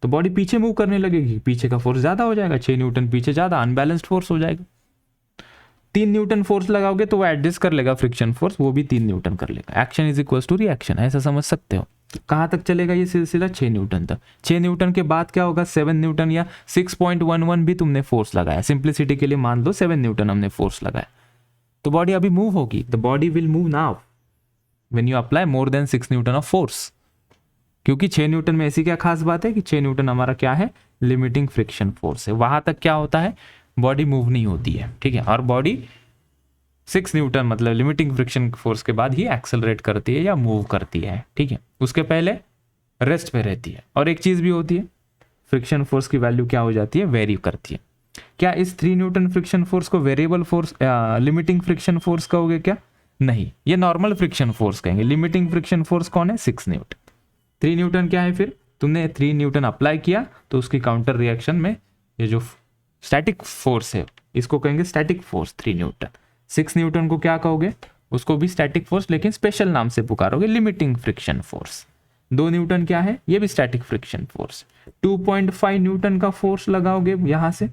तो बॉडी पीछे मूव करने लगेगी, पीछे का फोर्स ज्यादा हो जाएगा, 6 न्यूटन पीछे ज्यादा, अनबैलेंस्ड फोर्स हो जाएगा। 3 न्यूटन फोर्स लगाओगे तो वो एडजस्ट कर लेगा फ्रिक्शन फोर्स, वो भी 3 न्यूटन कर लेगा। Action is equals to reaction, ऐसा समझ सकते हो। कहाँ तक चलेगा ये सिलसिला, 6 न्यूटन तक। 6 न्यूटन के बाद क्या होगा, 7 न्यूटन या 6.11 भी तुमने फोर्स लगाया, सिंप्लिसिटी के लिए मान लो 7 न्यूटन हमने फोर्स लगाया, तो बॉडी अभी मूव होगी। The body will move now when you apply more than 6 Newton of force, क्योंकि 6 न्यूटन में ऐसी क्या खास बात है कि 6 न्यूटन हमारा क्या है, लिमिटिंग फ्रिक्शन फोर्स है। वहां तक क्या होता है, बॉडी मूव नहीं होती है, ठीक है। और बॉडी 6 न्यूटन मतलब लिमिटिंग फ्रिक्शन फोर्स के बाद ही एक्सेलरेट करती है या मूव करती है, ठीक है। उसके पहले रेस्ट पे रहती है। और एक चीज भी होती है, फ्रिक्शन फोर्स की वैल्यू क्या हो जाती है, वेरी करती है। क्या इस 3 न्यूटन फ्रिक्शन फोर्स को variable force limiting friction force कहोगे क्या, नहीं, ये नॉर्मल फ्रिक्शन फोर्स कहेंगे। लिमिटिंग फ्रिक्शन फोर्स कौन है, 6 न्यूटन। 3 न्यूटन क्या है, फिर तुमने 3 न्यूटन अप्लाई किया तो उसकी काउंटर रिएक्शन में ये जो स्टैटिक फोर्स है इसको कहेंगे स्टैटिक फोर्स 3 न्यूटन। 6 न्यूटन को क्या कहोगे, उसको भी स्टैटिक फोर्स लेकिन स्पेशल नाम से पुकारोगे, लिमिटिंग फ्रिक्शन फोर्स। 2 न्यूटन क्या है, ये भी स्टैटिक फ्रिक्शन फोर्स। 2.5 न्यूटन का फोर्स लगाओगे यहां से,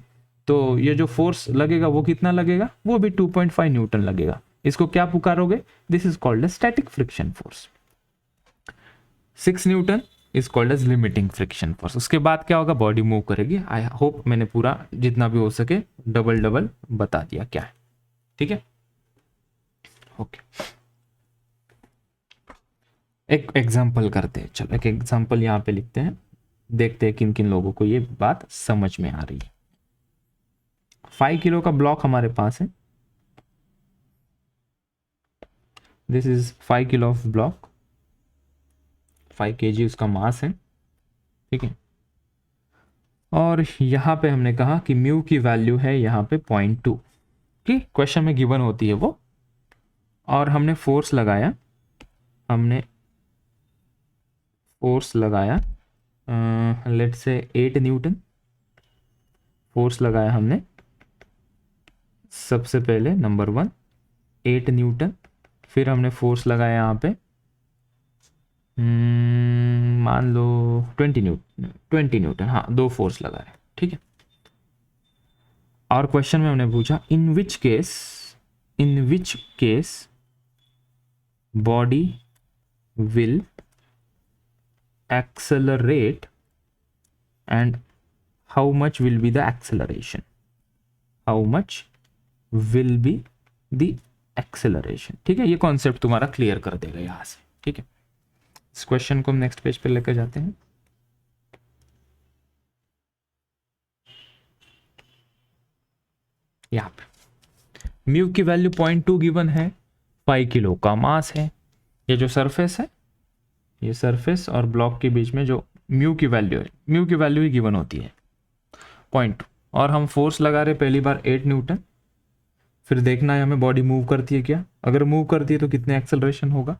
तो ये जो फोर्स लगेगा वो कितना लगेगा, वो भी 2.5 न्यूटन लगेगा। इसको क्या पुकारोगे, this is called as static friction force. 6 newton is called as limiting friction force. उसके बाद क्या होगा, बॉडी मूव करेगी। आई होप मैंने पूरा जितना भी हो सके डबल बता दिया क्या है, ठीक है। ओके, एक एग्जांपल करते हैं, चलो एक एग्जांपल यहाँ पे लिखते हैं, देखते हैं किन किन लोगों को ये बात समझ में आ रही है। 5 किलो का ब्लॉक हमारे पास है, this is 5 kilo of block, 5 kg उसका मास है, ठीक है। और यहाँ पे हमने कहा कि म्यू की वैल्यू है यहाँ पे 0.2 की, क्वेश्चन में गिवन होती है वो। और हमने फोर्स लगाया, लेट्स से 8 न्यूटन फोर्स लगाया हमने। सबसे पहले नंबर 1 8 न्यूटन, फिर हमने फोर्स लगाया यहाँ पे मान लो 20 न्यूटन, हाँ 2 फोर्स लगाए, ठीक है। और क्वेश्चन में हमने पूछा in which case body will accelerate and how much will be the acceleration, ठीक है। ये कॉन्सेप्ट तुम्हारा क्लियर कर देगा यहां से, ठीक है। इस क्वेश्चन को हम नेक्स्ट पेज पे लेकर जाते हैं। यहाँ पे म्यू की वैल्यू 0.2 गिवन है, 5 किलो का मास है। ये जो सरफेस है, ये सरफेस और ब्लॉक के बीच में जो म्यू की वैल्यू है, म्यू की वैल्यू ही गिवन होती है 0.2, और हम फोर्स लगा रहे पहली बार 8 न्यूटन। फिर देखना है हमें बॉडी मूव करती है क्या, अगर मूव करती है तो कितने एक्सेलरेशन होगा।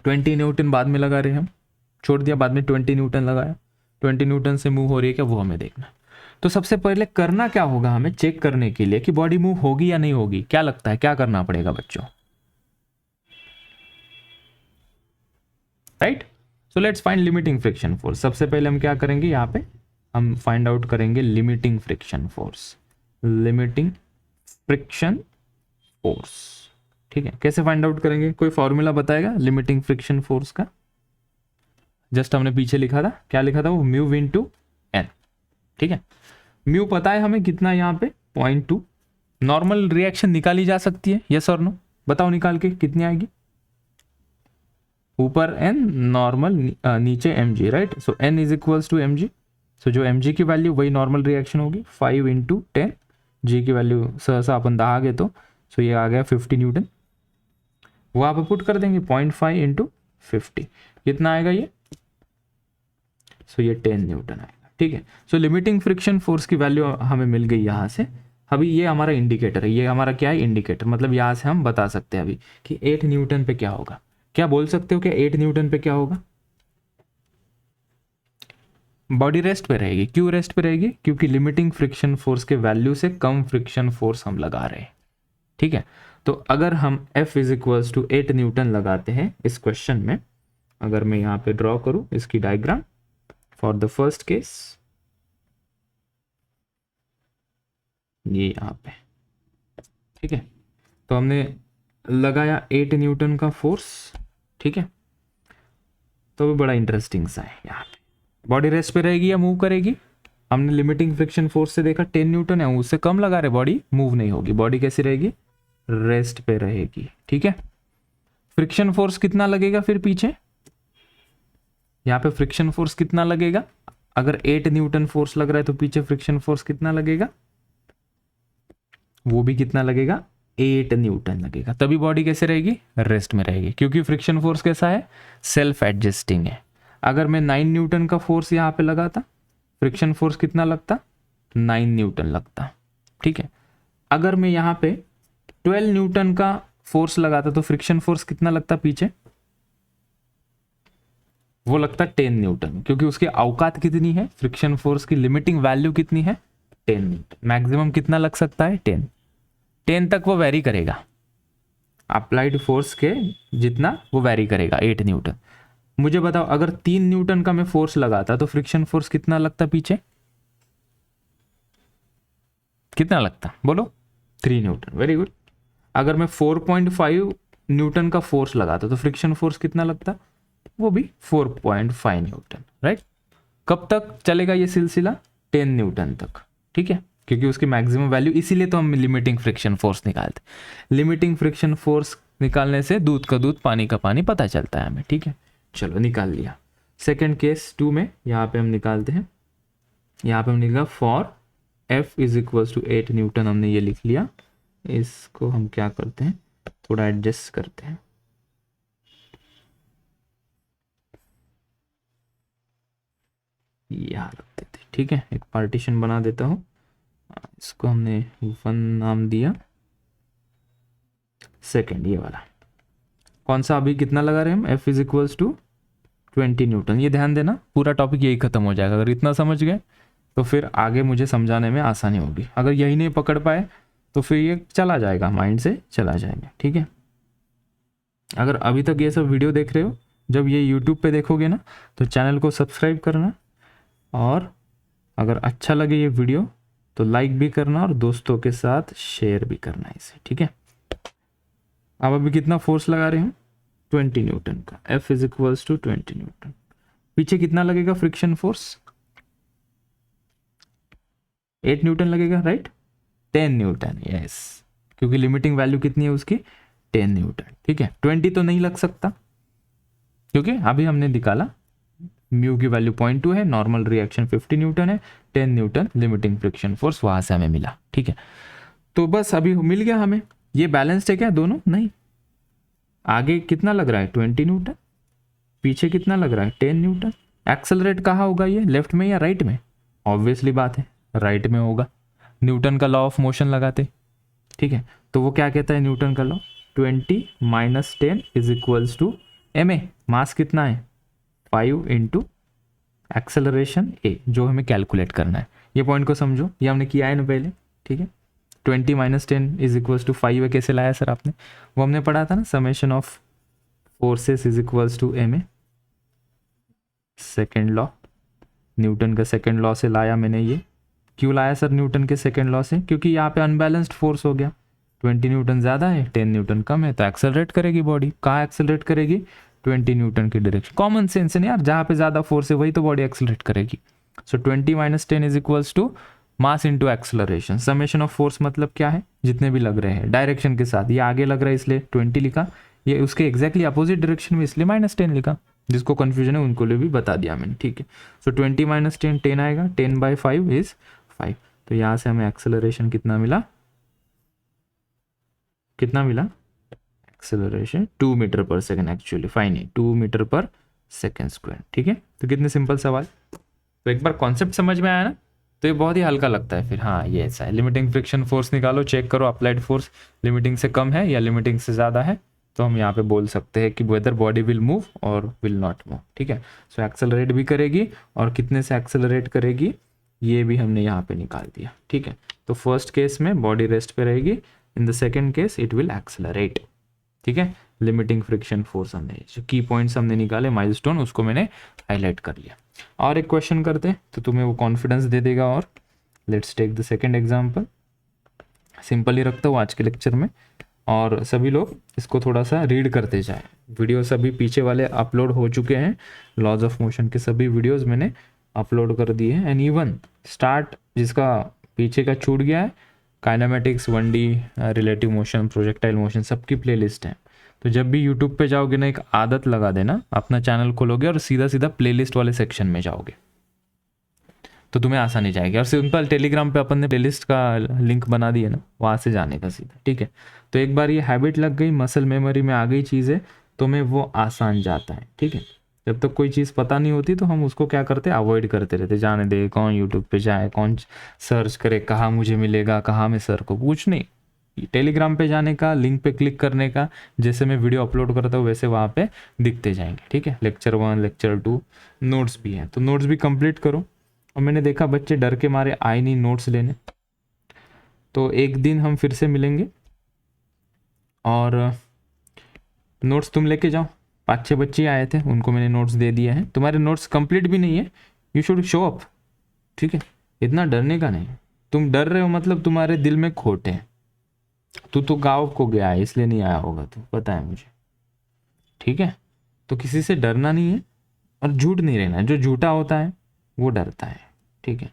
20 न्यूटन बाद में लगा रहे हम, छोड़ दिया, बाद में 20 न्यूटन लगाया, 20 न्यूटन से मूव हो रही है क्या, वो हमें देखना है। तो सबसे पहले करना क्या होगा हमें चेक करने के लिए कि बॉडी मूव होगी या नहीं होगी, क्या लगता है क्या करना पड़ेगा बच्चों, right. So let's find limiting friction force. सबसे पहले हम क्या करेंगे, यहाँ पे हम फाइंड आउट करेंगे limiting friction force, limiting friction force. ठीक है, कैसे फाइंड आउट करेंगे, कोई फॉर्मूला बताएगा लिमिटिंग फ्रिक्शन फोर्स का। जस्ट हमने पीछे लिखा था, क्या लिखा था वो, म्यू इनटू एन। ठीक है, म्यू पता है हमें कितना, यहाँ पे 0.2। नॉर्मल रिएक्शन निकाली जा सकती है, यस और नो, बताओ निकाल के कितनी आएगी। ऊपर एन, नॉर्मल नीचे m g, right. So N is equals to M g. So जो एम जी की वैल्यू वही नॉर्मल रिएक्शन होगी, 5 इंटू 10। जी की वैल्यू सहसा अपन दहागे तो सो ये आ गया 50 न्यूटन। वो आप पुट कर देंगे 0.5 इंटू 50, कितना आएगा ये, सो ये 10 न्यूटन आएगा। ठीक है, सो लिमिटिंग फ्रिक्शन फोर्स की वैल्यू हमें मिल गई यहाँ से। अभी ये हमारा इंडिकेटर है, ये हमारा क्या है, इंडिकेटर। मतलब यहाँ से हम बता सकते हैं अभी कि 8 न्यूटन पे क्या होगा। क्या बोल सकते हो क्या 8 न्यूटन पे क्या होगा, बॉडी रेस्ट पे रहेगी। क्यों रेस्ट पे रहेगी, क्योंकि लिमिटिंग फ्रिक्शन फोर्स के वैल्यू से कम फ्रिक्शन फोर्स हम लगा रहे हैं। ठीक है, तो अगर हम F is equals to 8 newton लगाते हैं इस क्वेश्चन में, अगर मैं यहाँ पे ड्रॉ करूँ इसकी diagram for the first case, ये यहाँ पे, ठीक है, तो हमने लगाया 8 न्यूटन का फोर्स। ठीक है, तो बड़ा इंटरेस्टिंग सा है, यहाँ पे बॉडी रेस्ट पे रहेगी या मूव करेगी। हमने लिमिटिंग फ्रिक्शन फोर्स से देखा 10 न्यूटन है, उससे कम लगा रहे, बॉडी मूव नहीं होगी, बॉडी कैसी रहेगी, रेस्ट पे रहेगी। ठीक है, फ्रिक्शन फोर्स कितना लगेगा फिर पीछे, यहाँ पे फ्रिक्शन फोर्स कितना लगेगा, अगर 8 न्यूटन फोर्स लग रहा है तो पीछे फ्रिक्शन फोर्स कितना लगेगा, वो भी कितना लगेगा, 8 न्यूटन लगेगा। तभी बॉडी कैसे रहेगी, रेस्ट में रहेगी, क्योंकि फ्रिक्शन फोर्स कैसा है, सेल्फ एडजस्टिंग है। अगर मैं 9 न्यूटन का फोर्स यहाँ पे लगाता, फ्रिक्शन फोर्स कितना लगता, 9 न्यूटन लगता। ठीक है, अगर मैं यहाँ पे 12 न्यूटन का फोर्स लगाता तो फ्रिक्शन फोर्स कितना लगता पीछे, वो लगता 10 न्यूटन, क्योंकि उसकी औकात कितनी है, फ्रिक्शन फोर्स की लिमिटिंग वैल्यू कितनी है, 10 न्यूटन। मैक्सिमम कितना लग सकता है, 10 तक वो वेरी करेगा, अप्लाइड फोर्स के जितना वो वेरी करेगा 8 न्यूटन। मुझे बताओ अगर 3 न्यूटन का मैं फोर्स लगाता तो फ्रिक्शन फोर्स कितना लगता पीछे, कितना लगता बोलो, 3 न्यूटन। Very good. अगर मैं 4.5 न्यूटन का फोर्स लगाता तो फ्रिक्शन फोर्स कितना लगता, वो भी 4.5 न्यूटन, राइट। कब तक चलेगा ये सिलसिला, 10 न्यूटन तक। ठीक है, क्योंकि उसकी मैक्सिमम वैल्यू, इसीलिए तो हम लिमिटिंग फ्रिक्शन फोर्स निकालते। लिमिटिंग फ्रिक्शन फोर्स निकालने से दूध का दूध पानी का पानी पता चलता है हमें। ठीक है, चलो निकाल लिया। सेकंड केस 2 में यहाँ पे हम निकालते हैं, यहाँ पे हम निकाला for F is equals to 8 newton, हमने ये लिख लिया। इसको हम क्या करते हैं, थोड़ा एडजस्ट करते हैं, यहाँ रख देते। ठीक है, एक पार्टीशन बना देता हूँ, इसको हमने 1 नाम दिया। सेकंड ये वाला कौन सा, अभी कितना लगा रहे हैं हम, F is equals to 20 newton. ये ध्यान देना, पूरा टॉपिक यही खत्म हो जाएगा। अगर इतना समझ गए तो फिर आगे मुझे समझाने में आसानी होगी। अगर यही नहीं पकड़ पाए तो फिर ये चला जाएगा, माइंड से चला जाएगा। ठीक है, अगर अभी तक ये सब वीडियो देख रहे हो, जब ये यूट्यूब पे देखोगे ना तो चैनल को सब्सक्राइब करना, और अगर अच्छा लगे ये वीडियो तो लाइक भी करना और दोस्तों के साथ शेयर भी करना इसे। ठीक है, अब अभी कितना फोर्स लगा रहे हैं, 20 न्यूटन का। F is equals to 20 newton. पीछे कितना लगेगा फ्रिक्शन फोर्स, 8 न्यूटन लगेगा, राइट। 10 न्यूटन, यस, क्योंकि लिमिटिंग वैल्यू कितनी है उसकी, 10 न्यूटन। ठीक है, 20 तो नहीं लग सकता, क्योंकि अभी हमने निकाला म्यू की वैल्यू 0.2 है, नॉर्मल रिएक्शन 50 न्यूटन है, 10 न्यूटन लिमिटिंग फ्रिक्शन फोर्स वहां से हमें मिला। ठीक है, तो बस अभी मिल गया हमें, ये बैलेंस्ड है क्या दोनों? नहीं, आगे कितना लग रहा है 20 न्यूटन, पीछे कितना लग रहा है 10 न्यूटन। एक्सेलरेट कहाँ होगा ये, लेफ्ट में या राइट में? ऑब्वियसली बात है राइट में होगा, न्यूटन का लॉ ऑफ मोशन लगाते। ठीक है, तो वो क्या कहता है न्यूटन का law, 20 minus 10 is equals to ma, mass कितना है 5 इंटू एक्सेलरेशन a, जो हमें कैलकुलेट करना है। ये पॉइंट को समझो, ये हमने किया है ना पहले। ठीक है, 20 माइनस 10 इज इक्वल्स टू 5 है, कैसे लाया सर आपने? वो हमने पढ़ा था ना, summation of forces is equals to ma, second law, Newton का सेकेंड लॉ से लाया मैंने ये। क्यों लाया सर न्यूटन के सेकेंड लॉ से? क्योंकि यहाँ पे अनबैलेंस्ड फोर्स हो गया, 20 न्यूटन ज़्यादा है 10 न्यूटन कम है, तो एक्सेलरेट करेगी बॉडी। कहाँ एक्सेलरेट करेगी? 20 न्यूटन की डायरेक्शन। कॉमन सेंस है ना यार, जहाँ पे ज़्यादा फोर्स है वही तो बॉडी एक्सेलरेट करेगी। So 20 minus 10 is equals to mass into acceleration. Summation of force मतलब क्या है, जितने भी लग रहे हैं डायरेक्शन के साथ, ये आगे लग रहा है इसलिए 20 लिखा, ये उसके एग्जैक्टली अपोजिट डायरेक्शन में इसलिए माइनस 10 लिखा। जिसको कन्फ्यूजन है उनको लिए भी बता दिया मैंने। ठीक है, सो 20 माइनस 10 10 आएगा, 10 बाई 5 इज 5। तो यहाँ से हमें एक्सेलरेशन कितना मिला, कितना मिला acceleration 2 metre per second, actually 5 नहीं 2 मीटर पर सेकेंड स्क्वायर। ठीक है, तो कितने सिंपल सवाल। तो एक बार कॉन्सेप्ट समझ में आया ना, तो ये बहुत ही हल्का लगता है फिर। हाँ ये ऐसा है, लिमिटिंग फ्रिक्शन फोर्स निकालो, चेक करो अप्लाइड फोर्स लिमिटिंग से कम है या लिमिटिंग से ज़्यादा है, तो हम यहाँ पे बोल सकते हैं कि वेदर बॉडी विल मूव और विल नॉट मूव। ठीक है, सो एक्सेलरेट भी करेगी और कितने से एक्सेलरेट करेगी ये भी हमने यहाँ पे निकाल दिया। ठीक है, तो फर्स्ट केस में बॉडी रेस्ट पे रहेगी, इन the second case it will accelerate. ठीक है, लिमिटिंग फ्रिक्शन फोर्स हमने, जो की पॉइंट्स हमने निकाले माइलस्टोन, उसको मैंने हाईलाइट कर लिया। और एक क्वेश्चन करते तो तुम्हें वो कॉन्फिडेंस दे देगा। और let's take the second example, simple ही रखता हूँ आज के लेक्चर में, और सभी लोग इसको थोड़ा सा रीड करते जाएं। वीडियो सभी पीछे वाले अपलोड हो चुके हैं, लॉज ऑफ मोशन के सभी वीडियोस मैंने अपलोड कर दिए हैं। एंड इवन स्टार्ट जिसका पीछे का छूट गया है, kinematics 1D, relative motion, projectile motion, सबकी प्लेलिस्ट है। तो जब भी यूट्यूब पे जाओगे ना, एक आदत लगा देना, अपना चैनल खोलोगे और सीधा सीधा प्लेलिस्ट वाले सेक्शन में जाओगे तो तुम्हें आसानी जाएगी। और सिंपल टेलीग्राम पे अपन ने प्लेलिस्ट का लिंक बना दिया ना, वहाँ से जाने का सीधा। ठीक है, तो एक बार ये हैबिट लग गई, मसल मेमोरी में आ गई चीज़ें, तो मैं वो आसान जाता है। ठीक है, जब तक कोई चीज़ पता नहीं होती तो हम उसको क्या करते, अवॉइड करते रहते, जाने दे, कौन यूट्यूब पे जाए, कौन सर्च करे, कहाँ मुझे मिलेगा, कहाँ मैं सर को, कुछ नहीं। टेलीग्राम पे जाने का, लिंक पे क्लिक करने का, जैसे मैं वीडियो अपलोड करता हूँ वैसे वहाँ पे दिखते जाएंगे। ठीक है, लेक्चर 1, लेक्चर 2, नोट्स भी हैं, तो नोट्स भी कंप्लीट करो। और मैंने देखा बच्चे डर के मारे आए नहीं नोट्स लेने, तो एक दिन हम फिर से मिलेंगे और नोट्स तुम लेके जाओ। 5-6 बच्चे आए थे, उनको मैंने नोट्स दे दिया है। तुम्हारे नोट्स कंप्लीट भी नहीं है, यू शुड शो अप। ठीक है, इतना डरने का नहीं, तुम डर रहे हो मतलब तुम्हारे दिल में खोट है। तू तो गाँव को गया है इसलिए नहीं आया होगा, तू पता है मुझे। ठीक है, तो किसी से डरना नहीं है और झूठ नहीं रहना है। जो झूठा होता है वो डरता है। ठीक है,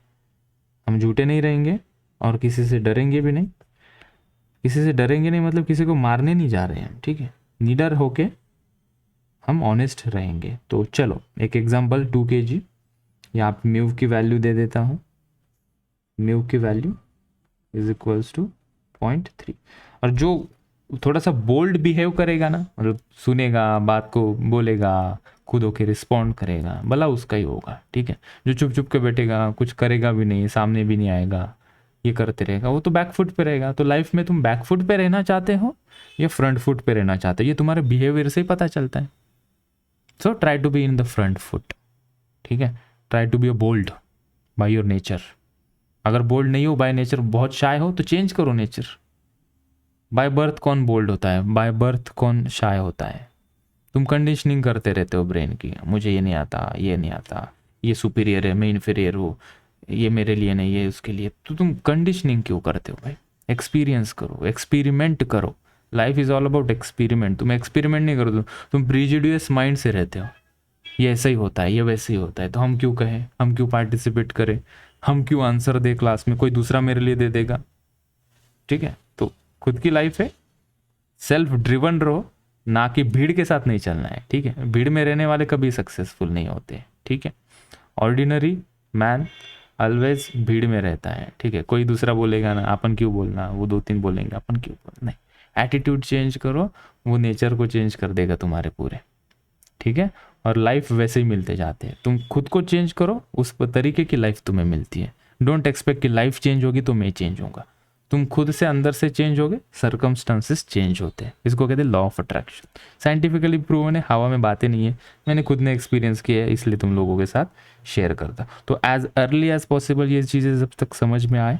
हम झूठे नहीं रहेंगे और किसी से डरेंगे भी नहीं। किसी से डरेंगे नहीं मतलब किसी को मारने नहीं जा रहे हैं। ठीक है, निडर होके हम ऑनेस्ट रहेंगे। तो चलो एक एग्जांपल 2 kg, यहाँ पे म्यू की वैल्यू दे देता हूँ। म्यू की वैल्यू इज इक्वल्स टू 0.3। और जो थोड़ा सा बोल्ड बिहेव करेगा ना, मतलब सुनेगा, बात को बोलेगा, खुद होके रिस्पॉन्ड करेगा, भला उसका ही होगा। ठीक है, जो चुप चुप के बैठेगा, कुछ करेगा भी नहीं, सामने भी नहीं आएगा, ये करते रहेगा, वो तो बैक फुट पे रहेगा। तो लाइफ में तुम बैक फुट पे रहना चाहते हो या फ्रंट फुट पे रहना चाहते हो, ये तुम्हारे बिहेवियर से ही पता चलता है। So try to be in the front foot. ठीक है, try to be a bold by your nature. अगर बोल्ड नहीं हो बाय नेचर, बहुत शाय हो, तो चेंज करो नेचर। बाय बर्थ कौन बोल्ड होता है, बाय बर्थ कौन शाय होता है? तुम कंडीशनिंग करते रहते हो ब्रेन की, मुझे ये नहीं आता, ये नहीं आता, ये सुपीरियर है, मैं इन्फीरियर हूँ, ये मेरे लिए नहीं, ये उसके लिए। तो तुम कंडीशनिंग क्यों करते हो भाई? एक्सपीरियंस करो, एक्सपेरिमेंट करो। Life is all about experiment. तुम एक्सपेरिमेंट नहीं करो, तुम प्रीजुडियस माइंड से रहते हो, ये ऐसा ही होता है, ये वैसे ही होता है, तो हम क्यों कहें, हम क्यों पार्टिसिपेट करें, हम क्यों आंसर दे क्लास में, कोई दूसरा मेरे लिए दे देगा। ठीक है, तो खुद की लाइफ है, सेल्फ ड्रिवन रहो, ना कि भीड़ के साथ नहीं चलना है। ठीक है, भीड़ में रहने वाले कभी सक्सेसफुल नहीं होते। ठीक है, ऑर्डिनरी मैन ऑलवेज भीड़ में रहता है, ठीक है। कोई दूसरा बोलेगा ना अपन क्यों बोलना, वो 2-3 बोलेंगे अपन क्यों बोलना, नहीं, एटीट्यूड चेंज करो, वो नेचर को चेंज कर देगा तुम्हारे पूरे, ठीक है। और लाइफ वैसे ही मिलते जाते हैं, तुम खुद को चेंज करो, उस तरीके की लाइफ तुम्हें मिलती है। डोंट एक्सपेक्ट कि लाइफ चेंज होगी तो मैं चेंज होऊंगा, तुम खुद से अंदर से चेंज होगे, सर्कमस्टांसेस चेंज होते हैं। इसको कहते हैं law of attraction, scientifically proven है, हवा में बातें नहीं है, मैंने खुद ने एक्सपीरियंस किया है, इसलिए तुम लोगों के साथ शेयर करता। तो एज अर्ली एज पॉसिबल ये चीज़ें जब तक समझ में आए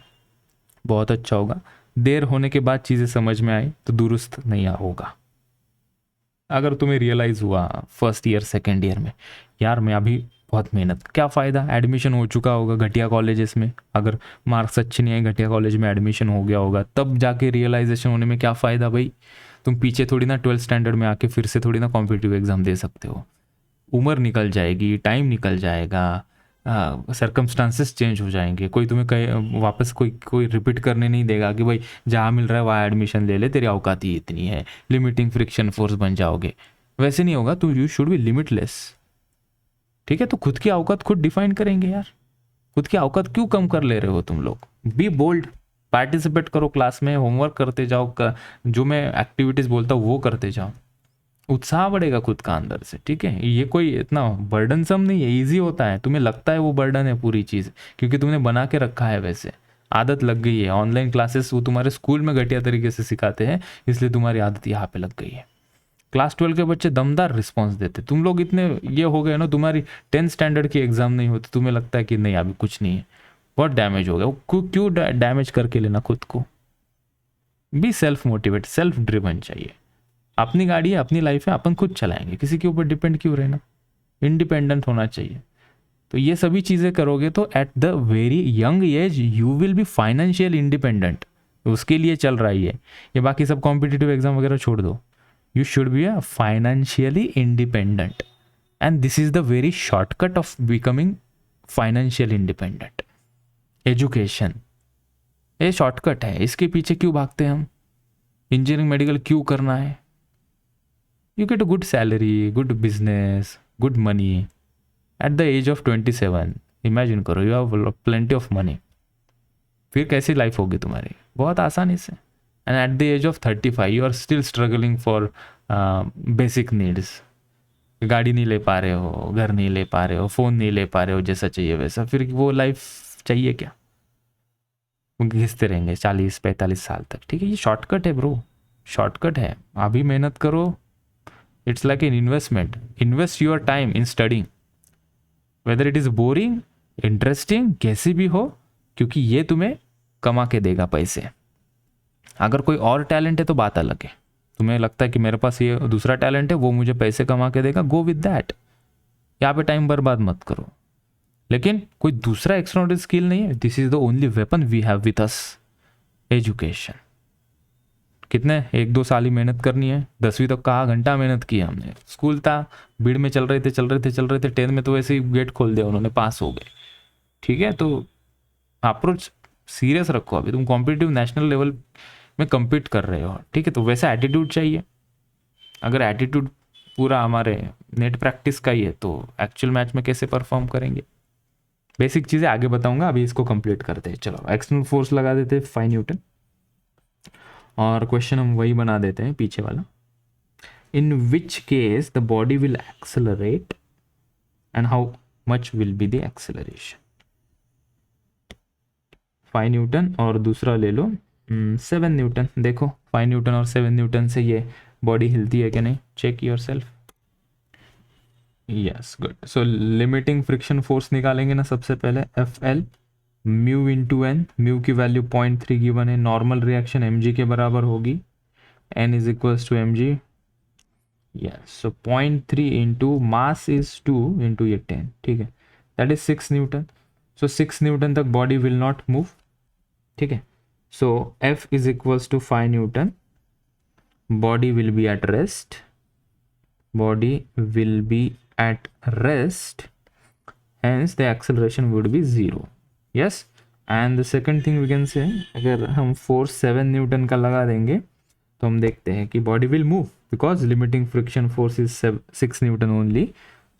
बहुत अच्छा होगा। देर होने के बाद चीज़ें समझ में आई तो दुरुस्त नहीं होगा। अगर तुम्हें रियलाइज़ हुआ फर्स्ट ईयर सेकेंड ईयर में, यार मैं अभी बहुत मेहनत, क्या फ़ायदा, एडमिशन हो चुका होगा घटिया कॉलेजेस में, अगर मार्क्स अच्छे नहीं आए घटिया कॉलेज में एडमिशन हो गया होगा, तब जाके रियलाइजेशन होने में क्या फ़ायदा भाई। तुम पीछे थोड़ी ना 12th स्टैंडर्ड में आके फिर से थोड़ी ना कॉम्पिटिटिव एग्ज़ाम दे सकते हो। उम्र निकल जाएगी, टाइम निकल जाएगा, सर्कमस्टांसेस चेंज हो जाएंगे, कोई तुम्हें कहे वापस कोई रिपीट करने नहीं देगा कि भाई जहाँ मिल रहा है वहाँ एडमिशन ले ले, तेरी औकात ही इतनी है, लिमिटिंग फ्रिक्शन फोर्स बन जाओगे, वैसे नहीं होगा। तो यू शुड बी लिमिटलेस, ठीक है। तो खुद की औकात खुद डिफाइन करेंगे यार, खुद की औकात क्यों कम कर ले रहे हो तुम लोग। बी बोल्ड, पार्टिसिपेट करो क्लास में, होमवर्क करते जाओ, जो मैं एक्टिविटीज़ बोलता हूँ वो करते जाओ, उत्साह बढ़ेगा खुद का अंदर से, ठीक है। ये कोई इतना बर्डनसम नहीं है, इजी होता है। तुम्हें लगता है वो बर्डन है पूरी चीज़, क्योंकि तुमने बना के रखा है, वैसे आदत लग गई है। ऑनलाइन क्लासेस वो तुम्हारे स्कूल में घटिया तरीके से सिखाते हैं, इसलिए तुम्हारी आदत यहाँ पे लग गई है। क्लास 12 के बच्चे दमदार रिस्पॉन्स देते, तुम लोग इतने ये हो गए ना, तुम्हारी 10th स्टैंडर्ड की एग्जाम नहीं होती, तुम्हें लगता है कि नहीं अभी कुछ नहीं है, बहुत डैमेज हो गया। क्यों डैमेज करके लेना खुद को। Be self motivate, self driven चाहिए। अपनी गाड़ी है, अपनी लाइफ है, अपन खुद चलाएंगे, किसी के ऊपर डिपेंड क्यों रहना, इंडिपेंडेंट होना चाहिए। तो ये सभी चीज़ें करोगे तो at the very young age you will be financial independent. उसके लिए चल रहा है ये बाकी सब कॉम्पिटिटिव एग्जाम वगैरह छोड़ दो। You should be a financially independent, and this is the very shortcut of becoming financial independent. Education ये शॉर्टकट है, इसके पीछे क्यों भागते हैं हम। इंजीनियरिंग मेडिकल क्यों करना है। You get a good salary, good business, good money at the age of 27. Imagine करो, you have plenty of money. फिर कैसी लाइफ होगी तुम्हारी, बहुत आसानी से। And at the age of 35 you are still struggling for basic needs. गाड़ी नहीं ले पा रहे हो, घर नहीं ले पा रहे हो, फ़ोन नहीं ले पा रहे हो जैसा चाहिए वैसा, फिर वो लाइफ चाहिए क्या। घिसते रहेंगे 40-45 साल तक, ठीक है। ये शॉर्टकट है ब्रो, शॉर्टकट है। अभी मेहनत करो, it's like an investment. Invest your time in studying, whether it is boring, interesting, कैसी भी हो, क्योंकि ये तुम्हें कमा के देगा पैसे। अगर कोई और टैलेंट है तो बात अलग है, तुम्हें लगता है कि मेरे पास ये दूसरा टैलेंट है वो मुझे पैसे कमा के देगा, गो विद दैट। यहाँ पे टाइम बर्बाद मत करो। लेकिन कोई दूसरा एक्स्ट्राऑर्डिनरी स्किल नहीं है, this is the only weapon we have with us, education. कितने 1-2 साल ही मेहनत करनी है। 10वीं तक कहा घंटा मेहनत की हमने, स्कूल था, भीड़ में चल रहे थे 10th में तो वैसे ही गेट खोल दिया उन्होंने, पास हो गए, ठीक है। तो अप्रोच सीरियस रखो, अभी तुम कॉम्पिटिटिव नेशनल लेवल में कम्पीट कर रहे हो, ठीक है। तो वैसा एटीट्यूड चाहिए। अगर एटीट्यूड पूरा हमारे नेट प्रैक्टिस का ही है तो एक्चुअल मैच में कैसे परफॉर्म करेंगे। बेसिक चीज़ें आगे बताऊंगा, अभी इसको कंप्लीट करते हैं। चलो एक्सटर्नल फोर्स लगा देते हैं 5 न्यूटन, और क्वेश्चन हम वही बना देते हैं पीछे वाला। In which case the body will accelerate and how much will be the acceleration. 5 newton और दूसरा ले लो 7 न्यूटन। देखो 5 न्यूटन और 7 न्यूटन से ये बॉडी हिलती है कि नहीं, check yourself. Yes good. So limiting friction force निकालेंगे ना सबसे पहले, F L mu into N, mu की वैल्यू 0.3 गिवन है, नॉर्मल रिएक्शन mg के बराबर होगी, n is equals to mg। Yes, so 0.3 into mass is 2 into ये 10, ठीक है, that is 6 newton. So 6 newton तक बॉडी विल नॉट मूव, ठीक है। So f is equals to 5 Newton, body will be at rest, body will be at rest, hence the acceleration would be 0. Yes, and the second thing we can say, अगर हम force 7 Newton का लगा देंगे तो हम देखते हैं कि body will move because limiting friction force is 6 Newton only.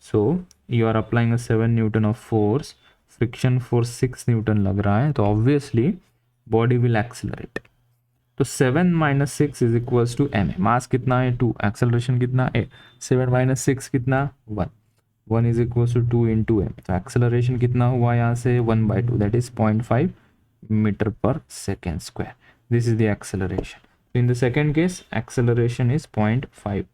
So you are applying a 7 Newton of force, friction force 6 Newton लग रहा है, तो ऑब्वियसली बॉडी विल एक्सेलरेट। तो 7 minus 6 is equals to m. Mass कितना है 2, acceleration कितना है 7 minus 6 कितना 1, 1 is equals to 2 into m. तो एक्सेलरेशन कितना हुआ यहाँ से 1/2, that is 0.5 metre per second square. This is the acceleration. In the second case acceleration is 0.5।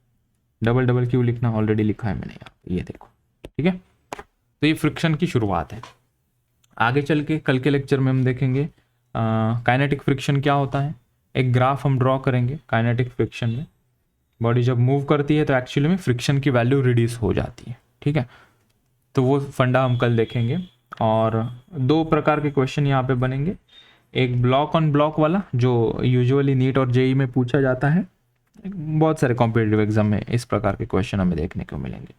Double double क्यों लिखना, ऑलरेडी लिखा है मैंने यहाँ पे, ये देखो, ठीक है। तो ये फ्रिक्शन की शुरुआत है। आगे चल के कल के लेक्चर में हम देखेंगे काइनेटिक फ्रिक्शन क्या होता है। एक ग्राफ हम ड्रॉ करेंगे काइनेटिक फ्रिक्शन में। बॉडी जब मूव करती है तो एक्चुअली में फ्रिक्शन की वैल्यू रिड्यूस हो जाती है, ठीक है। तो वो फंडा हम कल देखेंगे। और 2 प्रकार के क्वेश्चन यहाँ पे बनेंगे। एक ब्लॉक ऑन ब्लॉक वाला जो यूजुअली नीट और जेई में पूछा जाता है, बहुत सारे कॉम्पिटिटिव एग्जाम में इस प्रकार के क्वेश्चन हमें देखने को मिलेंगे।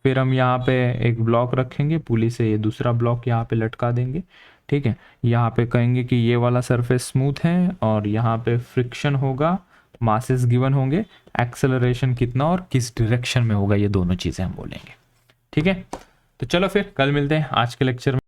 फिर हम यहाँ पे एक ब्लॉक रखेंगे, पुली से ये दूसरा ब्लॉक यहाँ पे लटका देंगे, ठीक है। यहाँ पे कहेंगे कि ये वाला सरफेस स्मूथ है और यहाँ पे फ्रिक्शन होगा, मासेस गिवन होंगे, एक्सेलरेशन कितना और किस डायरेक्शन में होगा, ये दोनों चीज़ें हम बोलेंगे, ठीक है। तो चलो फिर कल मिलते हैं आज के लेक्चर में।